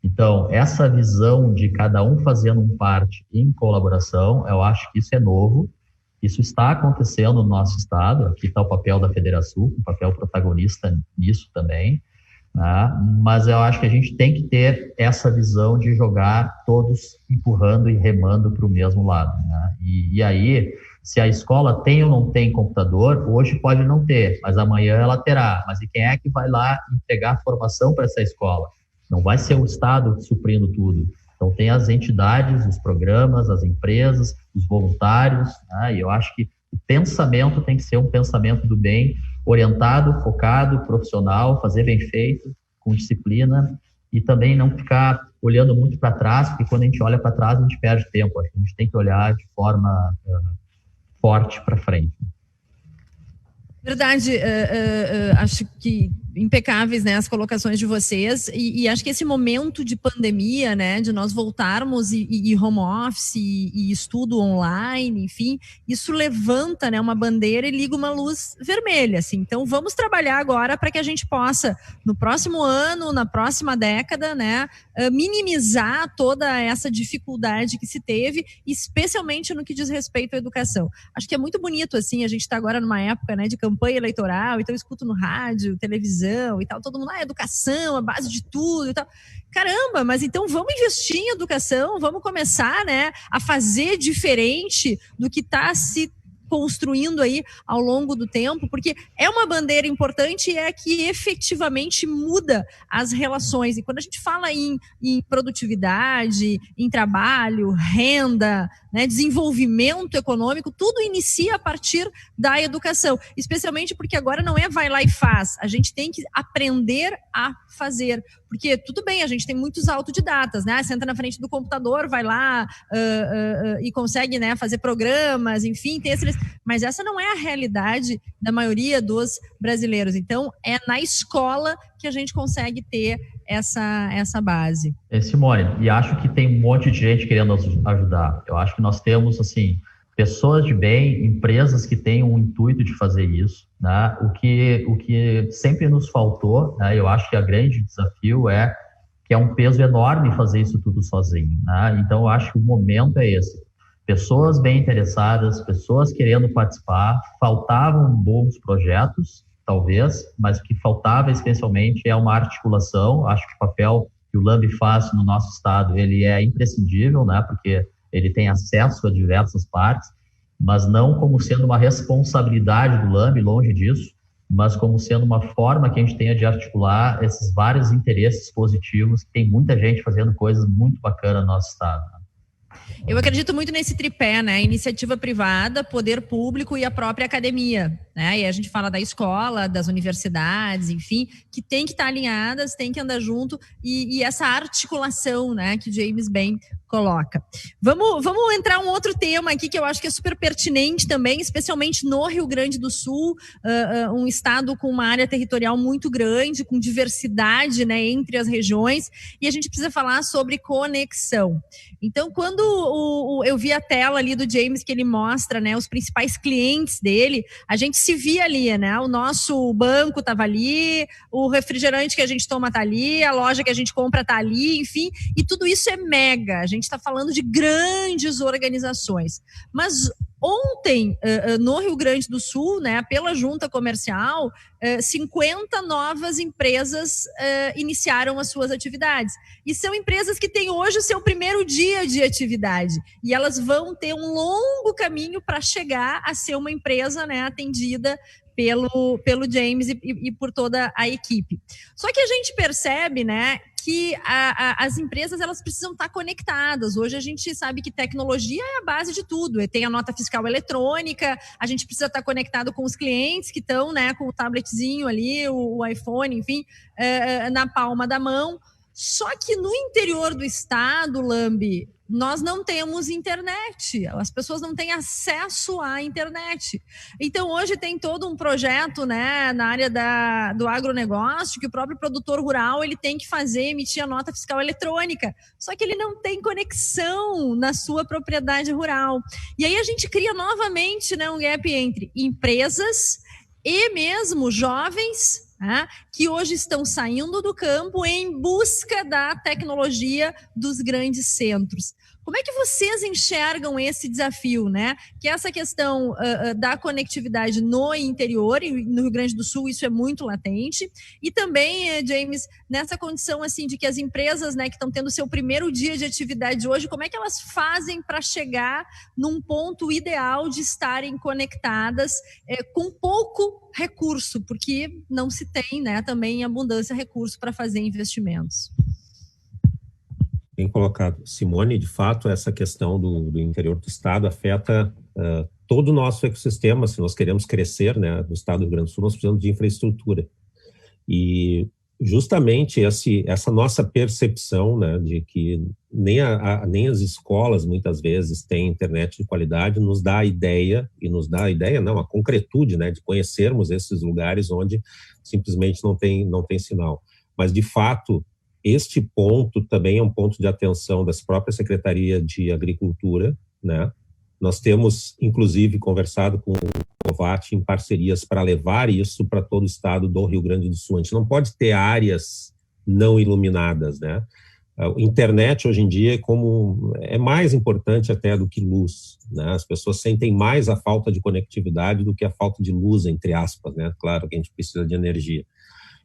Então, essa visão de cada um fazendo um parte em colaboração, eu acho que isso é novo, isso está acontecendo no nosso estado, aqui está o papel da Federação, um papel protagonista nisso também, né? Mas eu acho que a gente tem que ter essa visão de jogar todos empurrando e remando para o mesmo lado, né? E aí, se a escola tem ou não tem computador, hoje pode não ter, mas amanhã ela terá. Mas e quem é que vai lá entregar formação para essa escola? Não vai ser o Estado suprindo tudo. Então tem as entidades, os programas, as empresas, os voluntários, né? E eu acho que o pensamento tem que ser um pensamento do bem, orientado, focado, profissional, fazer bem feito, com disciplina, e também não ficar olhando muito para trás, porque quando a gente olha para trás a gente perde tempo. Acho que a gente tem que olhar de forma forte para frente. Verdade, acho que impecáveis, né, as colocações de vocês, e acho que esse momento de pandemia, né, de nós voltarmos e home office e estudo online, enfim, isso levanta, né, uma bandeira e liga uma luz vermelha, assim. Então vamos trabalhar agora para que a gente possa, no próximo ano, na próxima década, né, minimizar toda essa dificuldade que se teve, especialmente no que diz respeito à educação. Acho que é muito bonito, assim, a gente está agora numa época, né, de campanha eleitoral, então eu escuto no rádio, televisão e tal, todo mundo, educação, a base de tudo e tal. Caramba, mas então vamos investir em educação, vamos começar, né, a fazer diferente do que está se construindo aí ao longo do tempo, porque é uma bandeira importante e é que efetivamente muda as relações. E quando a gente fala em produtividade, em trabalho, renda, né, desenvolvimento econômico, tudo inicia a partir da educação, especialmente porque agora não é vai lá e faz, a gente tem que aprender a fazer, porque tudo bem, a gente tem muitos autodidatas, né, senta na frente do computador, vai lá e consegue, né, fazer programas, enfim, tem esse, mas essa não é a realidade da maioria dos brasileiros. Então é na escola que a gente consegue ter essa base. Simone, e acho que tem um monte de gente querendo ajudar. Eu acho que nós temos, assim, pessoas de bem, empresas que têm um intuito de fazer isso, né? O que sempre nos faltou, né? Eu acho que o grande desafio é que é um peso enorme fazer isso tudo sozinho, né? Então eu acho que o momento é esse. Pessoas bem interessadas, pessoas querendo participar, faltavam bons projetos, talvez, mas o que faltava especialmente é uma articulação. Acho que o papel que o LAMB faz no nosso estado, ele é imprescindível, né, porque ele tem acesso a diversas partes, mas não como sendo uma responsabilidade do LAMB, longe disso, mas como sendo uma forma que a gente tenha de articular esses vários interesses positivos, que tem muita gente fazendo coisas muito bacanas no nosso estado. Eu acredito muito nesse tripé, né? Iniciativa privada, poder público e a própria academia, né? E a gente fala da escola, das universidades, enfim, que tem que estar alinhadas, tem que andar junto, e essa articulação, né, que o James bem coloca. Vamos entrar um outro tema aqui que eu acho que é super pertinente também, especialmente no Rio Grande do Sul, um estado com uma área territorial muito grande, com diversidade, né, entre as regiões, e a gente precisa falar sobre conexão. Então, quando eu vi a tela ali do James, que ele mostra, né, os principais clientes dele, a gente se via ali, né, o nosso banco estava ali, o refrigerante que a gente toma está ali, a loja que a gente compra está ali, enfim, e tudo isso é mega, a gente está falando de grandes organizações. Mas ontem, no Rio Grande do Sul, né, pela Junta Comercial, 50 novas empresas iniciaram as suas atividades. E são empresas que têm hoje o seu primeiro dia de atividade. E elas vão ter um longo caminho para chegar a ser uma empresa, né, atendida pelo James e por toda a equipe. Só que a gente percebe, né, que as empresas, elas precisam estar conectadas. Hoje a gente sabe que tecnologia é a base de tudo. Tem a nota fiscal eletrônica, a gente precisa estar conectado com os clientes que estão, né, com o tabletzinho ali, o iPhone, enfim, na palma da mão. Só que no interior do estado, Lambi, nós não temos internet, as pessoas não têm acesso à internet. Então, hoje tem todo um projeto, né, na área do agronegócio, que o próprio produtor rural ele tem que emitir a nota fiscal eletrônica, só que ele não tem conexão na sua propriedade rural. E aí a gente cria novamente, né, um gap entre empresas e mesmo jovens, que hoje estão saindo do campo em busca da tecnologia dos grandes centros. Como é que vocês enxergam esse desafio, né? Que essa questão da conectividade no interior, e no Rio Grande do Sul isso é muito latente, e também, James, nessa condição assim de que as empresas, né, que estão tendo seu primeiro dia de atividade hoje, como é que elas fazem para chegar num ponto ideal de estarem conectadas com pouco recurso, porque não se tem, né, também abundância de recurso para fazer investimentos. Bem colocado, Simone. De fato, essa questão do interior do estado afeta todo o nosso ecossistema. Se nós queremos crescer, né, do estado do Rio Grande do Sul, nós precisamos de infraestrutura. E justamente essa nossa percepção, né, de que nem as escolas muitas vezes têm internet de qualidade, nos dá a ideia, a concretude, né, de conhecermos esses lugares onde simplesmente não tem sinal. Mas, de fato, este ponto também é um ponto de atenção da própria Secretaria de Agricultura, né? Nós temos, inclusive, conversado com o Covat em parcerias para levar isso para todo o estado do Rio Grande do Sul. A gente não pode ter áreas não iluminadas, né? A internet, hoje em dia, é mais importante até do que luz, né? As pessoas sentem mais a falta de conectividade do que a falta de luz, entre aspas, né? Claro que a gente precisa de energia.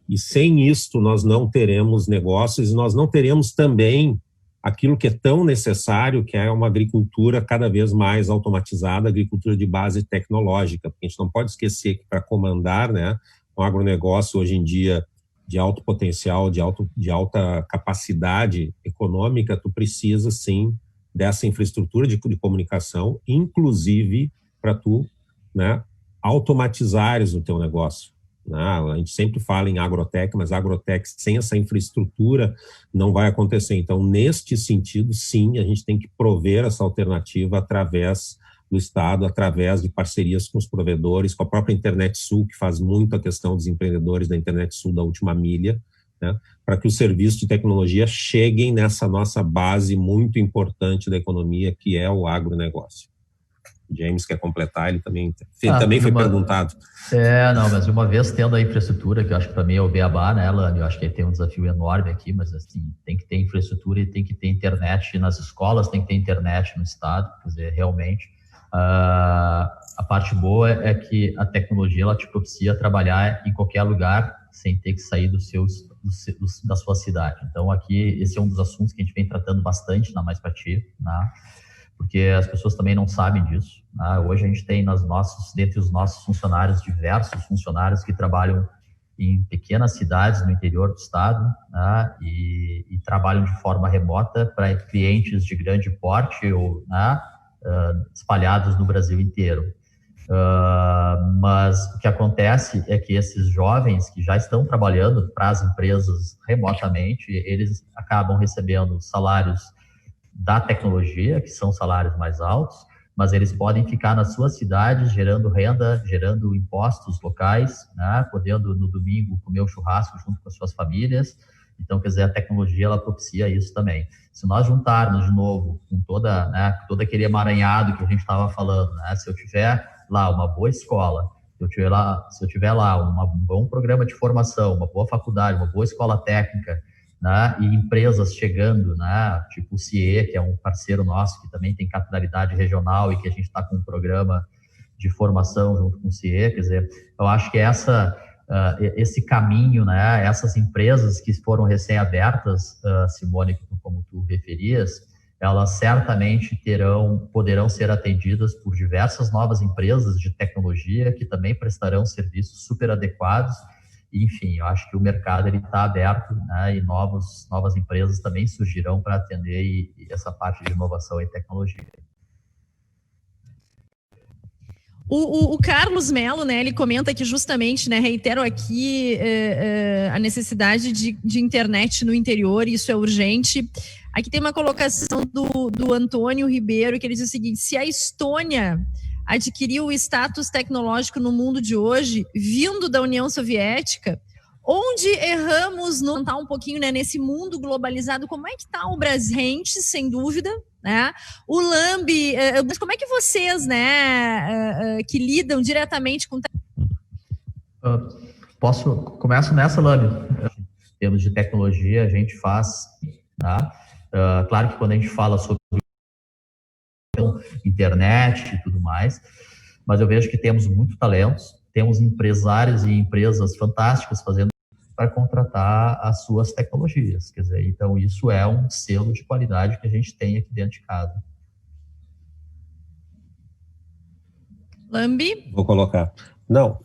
E sem isto, nós não teremos negócios, e nós não teremos também aquilo que é tão necessário, que é uma agricultura cada vez mais automatizada, agricultura de base tecnológica, porque a gente não pode esquecer que para comandar, né, um agronegócio hoje em dia de alto potencial, de alta capacidade econômica, tu precisa sim dessa infraestrutura de comunicação, inclusive para tu, né, automatizares o teu negócio. A gente sempre fala em agrotech, mas a agrotech sem essa infraestrutura não vai acontecer. Então, neste sentido, sim, a gente tem que prover essa alternativa através do Estado, através de parcerias com os provedores, com a própria Internet Sul, que faz muito a questão dos empreendedores da Internet Sul da última milha, né, para que os serviços de tecnologia cheguem nessa nossa base muito importante da economia, que é o agronegócio. James quer completar, ele também foi perguntado. Não, mas uma vez tendo a infraestrutura, que eu acho que para mim é o beabá, né, Lani? Eu acho que tem um desafio enorme aqui, mas assim, tem que ter infraestrutura e tem que ter internet nas escolas, tem que ter internet no estado, quer dizer, realmente. A parte boa é que a tecnologia, ela te propicia trabalhar em qualquer lugar sem ter que sair da sua cidade. Então, aqui, esse é um dos assuntos que a gente vem tratando bastante na Mais Pra Ti, né? Porque as pessoas também não sabem disso, né? Hoje a gente tem dentre os nossos funcionários, diversos funcionários que trabalham em pequenas cidades no interior do estado, né? E trabalham de forma remota para clientes de grande porte ou, né, espalhados no Brasil inteiro. Mas o que acontece é que esses jovens que já estão trabalhando para as empresas remotamente, eles acabam recebendo salários da tecnologia, que são salários mais altos, mas eles podem ficar nas suas cidades gerando renda, gerando impostos locais, né, podendo no domingo comer um churrasco junto com as suas famílias. Então, quer dizer, a tecnologia, ela propicia isso também. Se nós juntarmos de novo com todo aquele emaranhado que a gente estava falando, né, se eu tiver lá uma boa escola, se eu tiver lá um bom programa de formação, uma boa faculdade, uma boa escola técnica, né, e empresas chegando, né, tipo o CIE, que é um parceiro nosso que também tem capitalidade regional e que a gente está com um programa de formação junto com o CIE, quer dizer, eu acho que esse caminho, né, essas empresas que foram recém-abertas, Simone, como tu referias, elas certamente poderão ser atendidas por diversas novas empresas de tecnologia que também prestarão serviços super adequados. Enfim, eu acho que o mercado está aberto, né, e novas empresas também surgirão para atender essa parte de inovação e tecnologia. O Carlos Melo, né, ele comenta que justamente, né, reitero aqui a necessidade de internet no interior, isso é urgente. Aqui tem uma colocação do Antônio Ribeiro, que ele diz o seguinte: se a Estônia adquiriu o status tecnológico no mundo de hoje, vindo da União Soviética, onde erramos no tá um pouquinho, né, nesse mundo globalizado, como é que está o Brasil? Gente, sem dúvida, né? O Lambi, mas como é que vocês, né, que lidam diretamente com... Começo nessa, Lambi. Em termos de tecnologia, a gente faz, tá? Claro que quando a gente fala sobre internet e tudo mais, mas eu vejo que temos muito talentos, temos empresários e empresas fantásticas fazendo para contratar as suas tecnologias. Quer dizer, então isso é um selo de qualidade que a gente tem aqui dentro de casa. Lambi? Vou colocar. Não,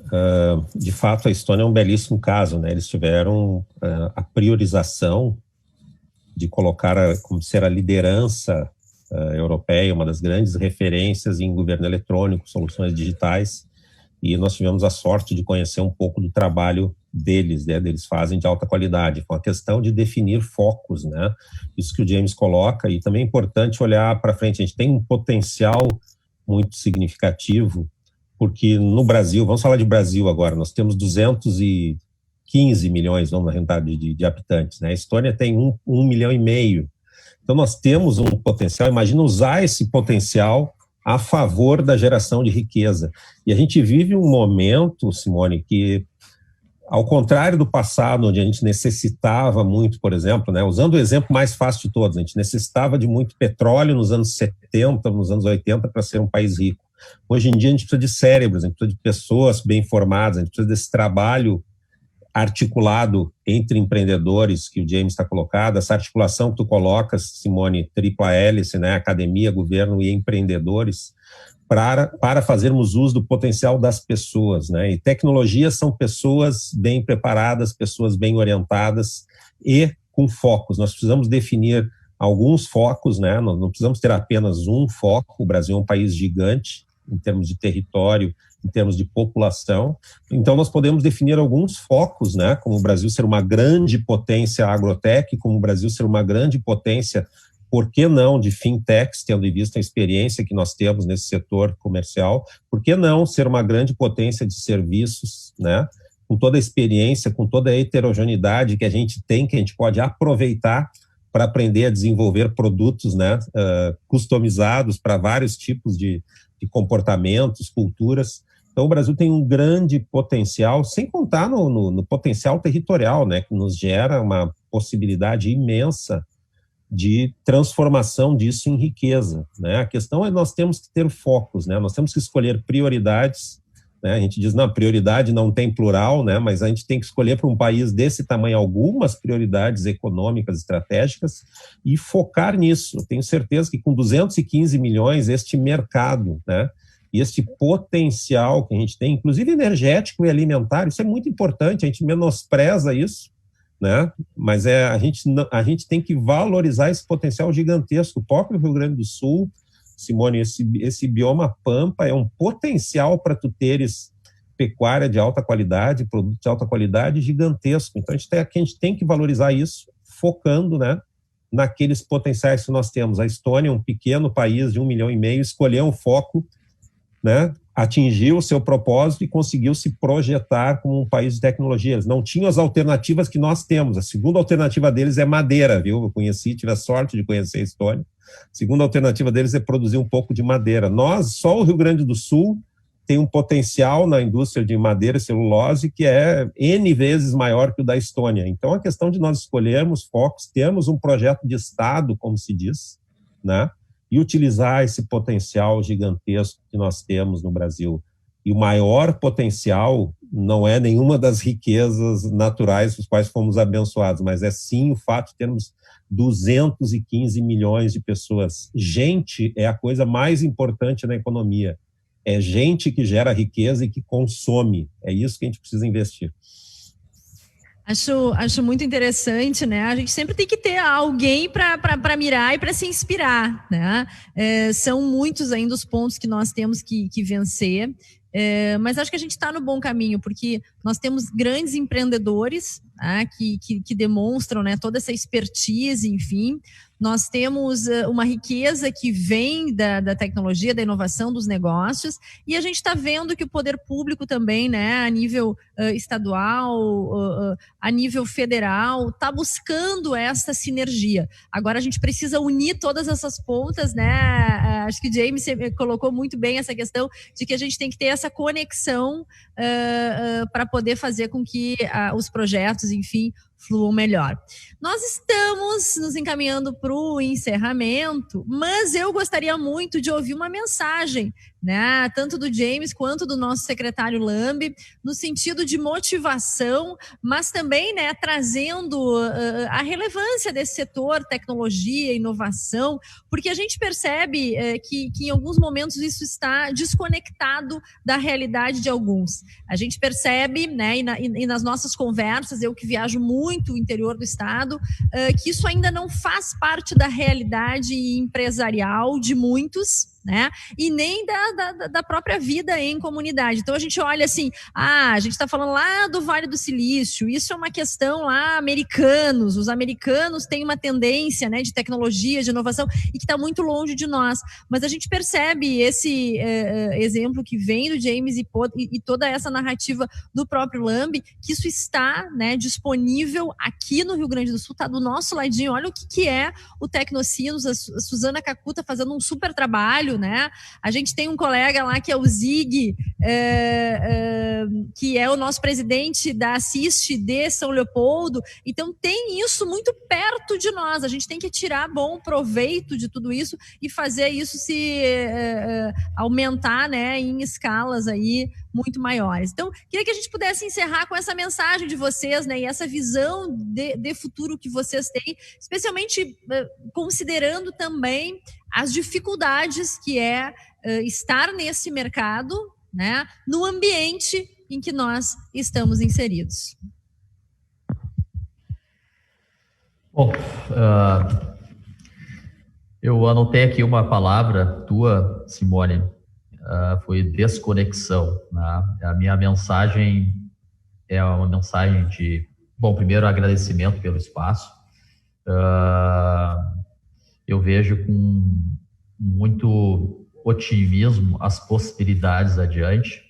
de fato a Estônia é um belíssimo caso, né? Eles tiveram a priorização de colocar como ser a liderança europeia, uma das grandes referências em governo eletrônico, soluções digitais, e nós tivemos a sorte de conhecer um pouco do trabalho deles, né? Eles fazem de alta qualidade, com a questão de definir focos, né? Isso que o James coloca, e também é importante olhar para frente, a gente tem um potencial muito significativo, porque no Brasil, vamos falar de Brasil agora, nós temos 215 milhões, vamos arredondar, de habitantes, né? A Estônia tem 1,5 milhão. Então nós temos um potencial, imagina usar esse potencial a favor da geração de riqueza. E a gente vive um momento, Simone, que, ao contrário do passado, onde a gente necessitava muito, por exemplo, né, usando o exemplo mais fácil de todos, a gente necessitava de muito petróleo nos anos 70, nos anos 80, para ser um país rico. Hoje em dia a gente precisa de cérebros, a gente precisa de pessoas bem informadas, a gente precisa desse trabalho articulado entre empreendedores que o James está colocado, essa articulação que tu colocas, Simone, tripla hélice, né, academia, governo e empreendedores, para fazermos uso do potencial das pessoas, né? E tecnologias são pessoas bem preparadas, pessoas bem orientadas e com focos. Nós precisamos definir alguns focos, né? Nós não precisamos ter apenas um foco. O Brasil é um país gigante em termos de território, em termos de população. Então, nós podemos definir alguns focos, né? Como o Brasil ser uma grande potência agrotech, como o Brasil ser uma grande potência, por que não, de fintechs, tendo em vista a experiência que nós temos nesse setor comercial, por que não ser uma grande potência de serviços, né? Com toda a experiência, com toda a heterogeneidade que a gente tem, que a gente pode aproveitar para aprender a desenvolver produtos, né, customizados para vários tipos de comportamentos, culturas. Então, o Brasil tem um grande potencial, sem contar no potencial territorial, né, que nos gera uma possibilidade imensa de transformação disso em riqueza, né? A questão é que nós temos que ter focos, né? Nós temos que escolher prioridades, né? A gente diz, não, prioridade não tem plural, né? Mas a gente tem que escolher para um país desse tamanho algumas prioridades econômicas, estratégicas, e focar nisso. Eu tenho certeza que com 215 milhões, este mercado, né? E este potencial que a gente tem, inclusive energético e alimentar, isso é muito importante, a gente menospreza isso, né? Mas a gente tem que valorizar esse potencial gigantesco. O próprio Rio Grande do Sul, Simone, esse bioma pampa é um potencial para tu teres pecuária de alta qualidade, produto de alta qualidade gigantesco. Então, a gente tem que valorizar isso, focando, né, naqueles potenciais que nós temos. A Estônia, um pequeno país de 1,5 milhão, escolheu um foco, né, atingiu o seu propósito e conseguiu se projetar como um país de tecnologia. Eles não tinham as alternativas que nós temos. A segunda alternativa deles é madeira, viu? Eu tive a sorte de conhecer a Estônia. A segunda alternativa deles é produzir um pouco de madeira. Só o Rio Grande do Sul tem um potencial na indústria de madeira e celulose que é N vezes maior que o da Estônia. Então, a questão de nós escolhermos focos, temos um projeto de Estado, como se diz, né? E utilizar esse potencial gigantesco que nós temos no Brasil. E o maior potencial não é nenhuma das riquezas naturais dos quais fomos abençoados, mas é sim o fato de termos 215 milhões de pessoas. Gente é a coisa mais importante na economia. É gente que gera riqueza e que consome. É isso que a gente precisa investir. Acho muito interessante, né? A gente sempre tem que ter alguém para mirar e para se inspirar, né? São muitos ainda os pontos que nós temos que vencer, mas acho que a gente está no bom caminho, porque nós temos grandes empreendedores, né, que demonstram, né, toda essa expertise, enfim. Nós temos uma riqueza que vem da tecnologia, da inovação, dos negócios, e a gente está vendo que o poder público também, né, a nível estadual, a nível federal, está buscando essa sinergia. Agora a gente precisa unir todas essas pontas, né? Acho que o James colocou muito bem essa questão de que a gente tem que ter essa conexão para poder fazer com que os projetos, enfim, fluam melhor. Nós estamos nos encaminhando para o encerramento, mas eu gostaria muito de ouvir uma mensagem, né, tanto do James quanto do nosso secretário Lambi, no sentido de motivação, mas também, né, trazendo a relevância desse setor, tecnologia, inovação, porque a gente percebe que em alguns momentos isso está desconectado da realidade de alguns. A gente percebe, né, e nas nossas conversas, eu que viajo muito o interior do estado, que isso ainda não faz parte da realidade empresarial de muitos, né? E nem da própria vida em comunidade. Então a gente olha assim, a gente está falando lá do Vale do Silício, isso é uma questão lá americanos, os americanos têm uma tendência, né, de tecnologia, de inovação, e que está muito longe de nós, mas a gente percebe esse exemplo que vem do James e toda essa narrativa do próprio Lambi, que isso está, né, disponível aqui no Rio Grande do Sul, está do nosso ladinho. Olha o que é o Tecnocinos, a Suzana Cacu está fazendo um super trabalho, né? A gente tem um colega lá que é o Zig, que é o nosso presidente da Assiste de São Leopoldo. Então tem isso muito perto de nós. A gente tem que tirar bom proveito de tudo isso e fazer isso se aumentar, né, em escalas aí muito maiores. Então, queria que a gente pudesse encerrar com essa mensagem de vocês, né, e essa visão de futuro que vocês têm, especialmente considerando também as dificuldades que é estar nesse mercado, né, no ambiente em que nós estamos inseridos. Bom, eu anotei aqui uma palavra tua, Simone, foi desconexão, né? A minha mensagem é uma mensagem de, bom, primeiro agradecimento pelo espaço. Eu vejo com muito otimismo as possibilidades adiante.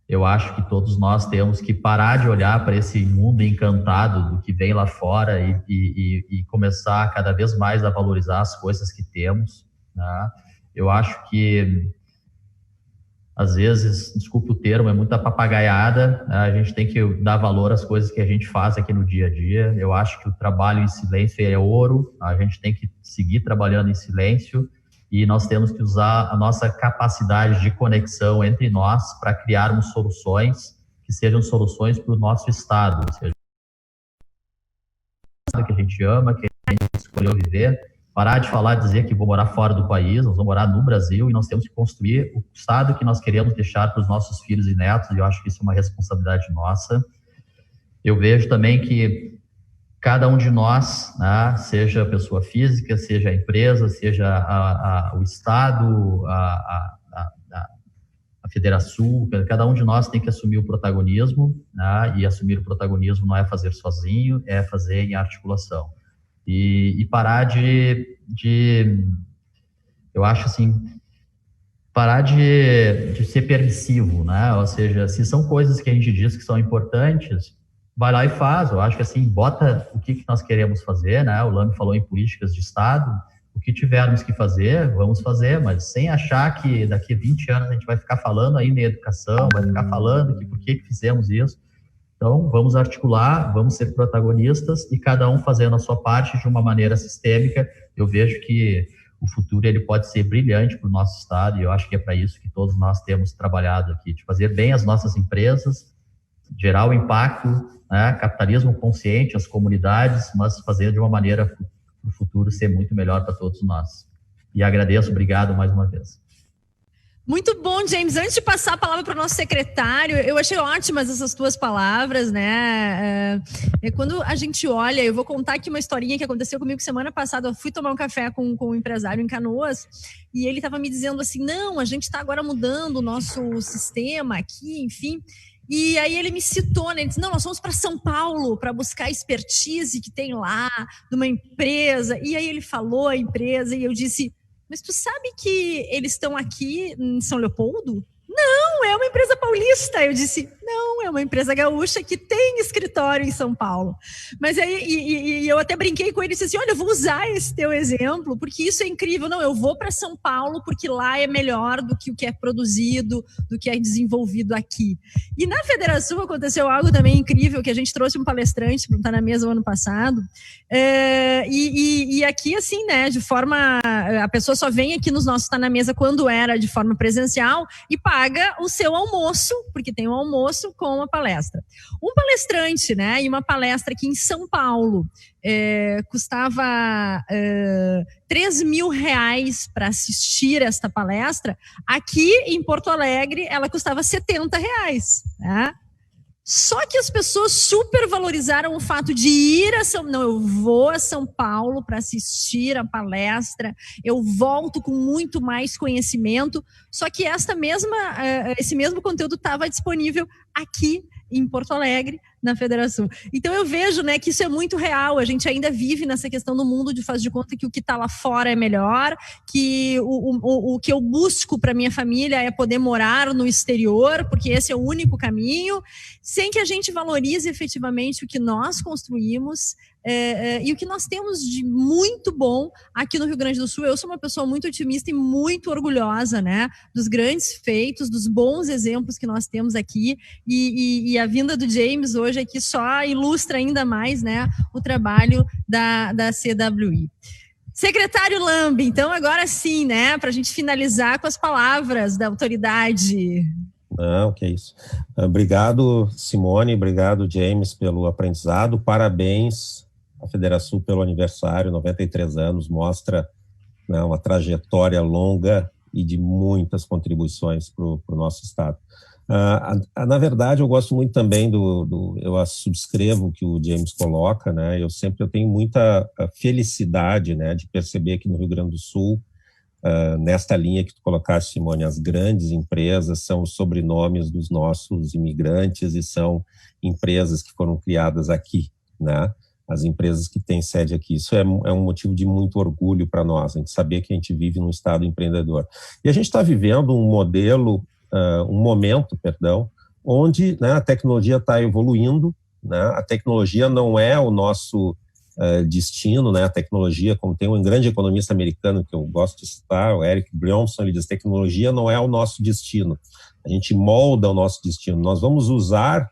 Eu acho que todos nós temos que parar de olhar para esse mundo encantado do que vem lá fora e começar cada vez mais a valorizar as coisas que temos, né? Eu acho que, às vezes, desculpa o termo, é muita papagaiada, né? A gente tem que dar valor às coisas que a gente faz aqui no dia a dia. Eu acho que o trabalho em silêncio é ouro, a gente tem que seguir trabalhando em silêncio e nós temos que usar a nossa capacidade de conexão entre nós para criarmos soluções que sejam soluções para o nosso estado, ou seja, que a gente ama, que a gente escolheu viver. Parar de falar, dizer que vou morar fora do país, nós vamos morar no Brasil e nós temos que construir o estado que nós queremos deixar para os nossos filhos e netos, e eu acho que isso é uma responsabilidade nossa. Eu vejo também que cada um de nós, né, seja pessoa física, seja a empresa, seja o estado, a Federação, cada um de nós tem que assumir o protagonismo, né, e assumir o protagonismo não é fazer sozinho, é fazer em articulação. E parar eu acho assim, parar de ser permissivo, né? Ou seja, se são coisas que a gente diz que são importantes, vai lá e faz. Eu acho que assim, bota o que nós queremos fazer, né? O Lambi falou em políticas de Estado, o que tivermos que fazer, vamos fazer, mas sem achar que daqui a 20 anos a gente vai ficar falando aí na educação, vai ficar falando que por que fizemos isso. Então, vamos articular, vamos ser protagonistas e cada um fazendo a sua parte de uma maneira sistêmica. Eu vejo que o futuro ele pode ser brilhante para o nosso estado e eu acho que é para isso que todos nós temos trabalhado aqui, de fazer bem as nossas empresas, gerar o impacto, né, capitalismo consciente, as comunidades, mas fazer de uma maneira para o futuro ser muito melhor para todos nós. E agradeço, obrigado mais uma vez. Muito bom, James. Antes de passar a palavra para o nosso secretário, eu achei ótimas essas tuas palavras, né? Quando a gente olha, eu vou contar aqui uma historinha que aconteceu comigo semana passada. Eu fui tomar um café com um empresário em Canoas e ele estava me dizendo assim, não, a gente está agora mudando o nosso sistema aqui, enfim. E aí ele me citou, né? Ele disse, não, nós vamos para São Paulo para buscar a expertise que tem lá, numa empresa. E aí ele falou a empresa e eu disse, mas tu sabe que eles estão aqui em São Leopoldo? Não, é uma empresa paulista. Eu disse, não, é uma empresa gaúcha que tem escritório em São Paulo. Mas aí e eu até brinquei com ele e disse assim, olha, eu vou usar esse teu exemplo, porque isso é incrível. Não, eu vou para São Paulo porque lá é melhor do que o que é produzido, do que é desenvolvido aqui. E na Federação aconteceu algo também incrível, que a gente trouxe um palestrante para estar na mesa o ano passado, e aqui assim, né, de forma, a pessoa só vem aqui nos nossos Tá na Mesa quando era de forma presencial e paga o seu almoço, porque tem um almoço com uma palestra. Um palestrante, né, e uma palestra aqui em São Paulo, custava R$3.000 para assistir esta palestra. Aqui em Porto Alegre ela custava R$70, né? Só que as pessoas supervalorizaram o fato de ir a eu vou a São Paulo para assistir a palestra, eu volto com muito mais conhecimento, só que esse mesmo conteúdo estava disponível aqui em Porto Alegre, na Federação. Então eu vejo, né, que isso é muito real, a gente ainda vive nessa questão do mundo de faz de conta que o que está lá fora é melhor, que o que eu busco para minha família é poder morar no exterior, porque esse é o único caminho, sem que a gente valorize efetivamente o que nós construímos e o que nós temos de muito bom aqui no Rio Grande do Sul. Eu sou uma pessoa muito otimista e muito orgulhosa, né, dos grandes feitos, dos bons exemplos que nós temos aqui, e a vinda do James hoje aqui só ilustra ainda mais, né, o trabalho da CWI. Secretário Lambi, então agora sim, né, para a gente finalizar com as palavras da autoridade. Não, que é isso. Obrigado, Simone, obrigado, James, pelo aprendizado, parabéns à Federação pelo aniversário, 93 anos, mostra, né, uma trajetória longa e de muitas contribuições para o nosso Estado. Na verdade, eu gosto muito também eu subscrevo o que o James coloca, né? Eu tenho muita felicidade, né, de perceber que no Rio Grande do Sul, nesta linha que tu colocaste, Simone, as grandes empresas são os sobrenomes dos nossos imigrantes e são empresas que foram criadas aqui, né? As empresas que têm sede aqui. Isso é um motivo de muito orgulho para nós, a gente saber que a gente vive num estado empreendedor. E a gente está vivendo um momento, onde, né, a tecnologia está evoluindo, né, a tecnologia não é o nosso destino, né, a tecnologia, como tem um grande economista americano que eu gosto de citar, o Eric Brionson, ele diz, tecnologia não é o nosso destino, a gente molda o nosso destino, nós vamos usar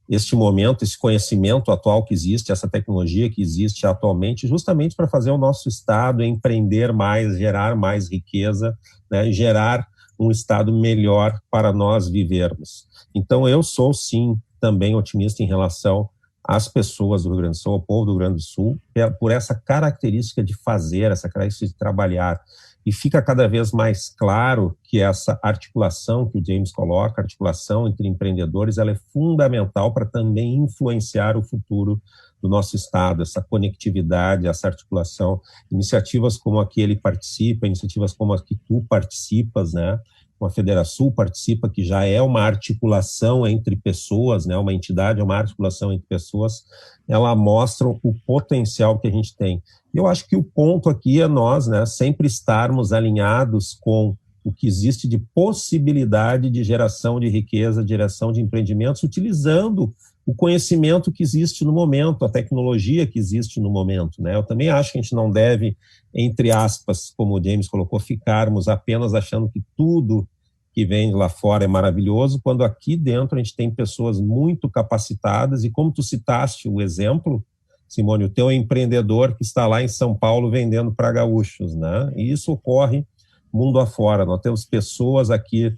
este momento, esse conhecimento atual que existe, essa tecnologia que existe atualmente, justamente para fazer o nosso Estado empreender mais, gerar mais riqueza, né, gerar um Estado melhor para nós vivermos. Então, eu sou, sim, também otimista em relação às pessoas do Rio Grande do Sul, ao povo do Rio Grande do Sul, por essa característica de fazer, essa característica de trabalhar. E fica cada vez mais claro que essa articulação que o James coloca, a articulação entre empreendedores, ela é fundamental para também influenciar o futuro do nosso Estado, essa conectividade, essa articulação, iniciativas como a que ele participa, iniciativas como a que tu participas, né? A Federação participa, que já é uma articulação entre pessoas, né? Uma entidade, é uma articulação entre pessoas, ela mostra o potencial que a gente tem. Eu acho que o ponto aqui é nós, né, sempre estarmos alinhados com o que existe de possibilidade de geração de riqueza, de geração de empreendimentos, utilizando o conhecimento que existe no momento, a tecnologia que existe no momento, né? Eu também acho que a gente não deve, entre aspas, como o James colocou, ficarmos apenas achando que tudo que vem lá fora é maravilhoso, quando aqui dentro a gente tem pessoas muito capacitadas, e como tu citaste o exemplo, Simone, o teu empreendedor que está lá em São Paulo vendendo para gaúchos, né? E isso ocorre mundo afora. Nós temos pessoas aqui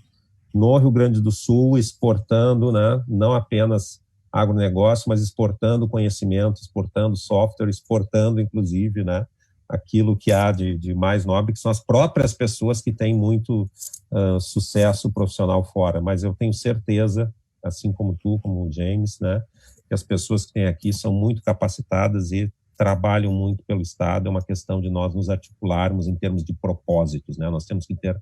no Rio Grande do Sul exportando, né? Não apenas agronegócio, mas exportando conhecimento, exportando software, exportando, inclusive, né, aquilo que há de mais nobre, que são as próprias pessoas que têm muito sucesso profissional fora. Mas eu tenho certeza, assim como tu, como o James, né, que as pessoas que têm aqui são muito capacitadas e trabalham muito pelo Estado. É uma questão de nós nos articularmos em termos de propósitos, né? Nós temos que ter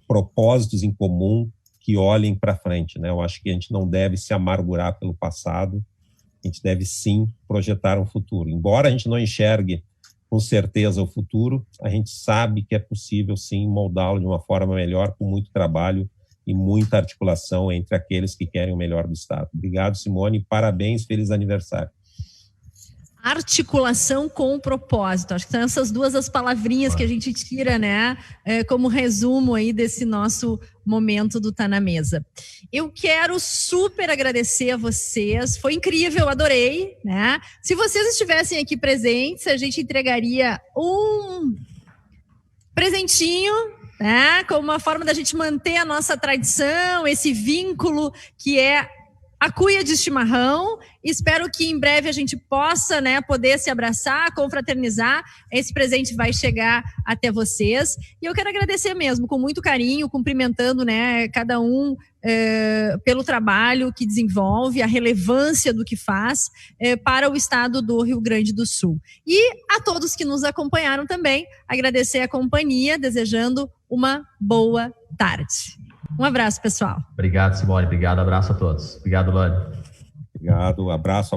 propósitos em comum que olhem para frente, né? Eu acho que a gente não deve se amargurar pelo passado, a gente deve sim projetar um futuro. Embora a gente não enxergue com certeza o futuro, a gente sabe que é possível sim moldá-lo de uma forma melhor, com muito trabalho e muita articulação entre aqueles que querem o melhor do Estado. Obrigado, Simone, parabéns, feliz aniversário. Articulação com propósito. Acho que são essas duas as palavrinhas que a gente tira, né, como resumo aí desse nosso momento do Tá na Mesa. Eu quero super agradecer a vocês, foi incrível, adorei, né? Se vocês estivessem aqui presentes, a gente entregaria um presentinho, né, como uma forma da gente manter a nossa tradição, esse vínculo que é a cuia de chimarrão. Espero que em breve a gente possa, né, poder se abraçar, confraternizar. Esse presente vai chegar até vocês. E eu quero agradecer mesmo, com muito carinho, cumprimentando, né, cada um pelo trabalho que desenvolve, a relevância do que faz para o estado do Rio Grande do Sul. E a todos que nos acompanharam também, agradecer a companhia, desejando uma boa tarde. Um abraço, pessoal. Obrigado, Simone. Obrigado. Abraço a todos. Obrigado, Lani. Obrigado. Abraço.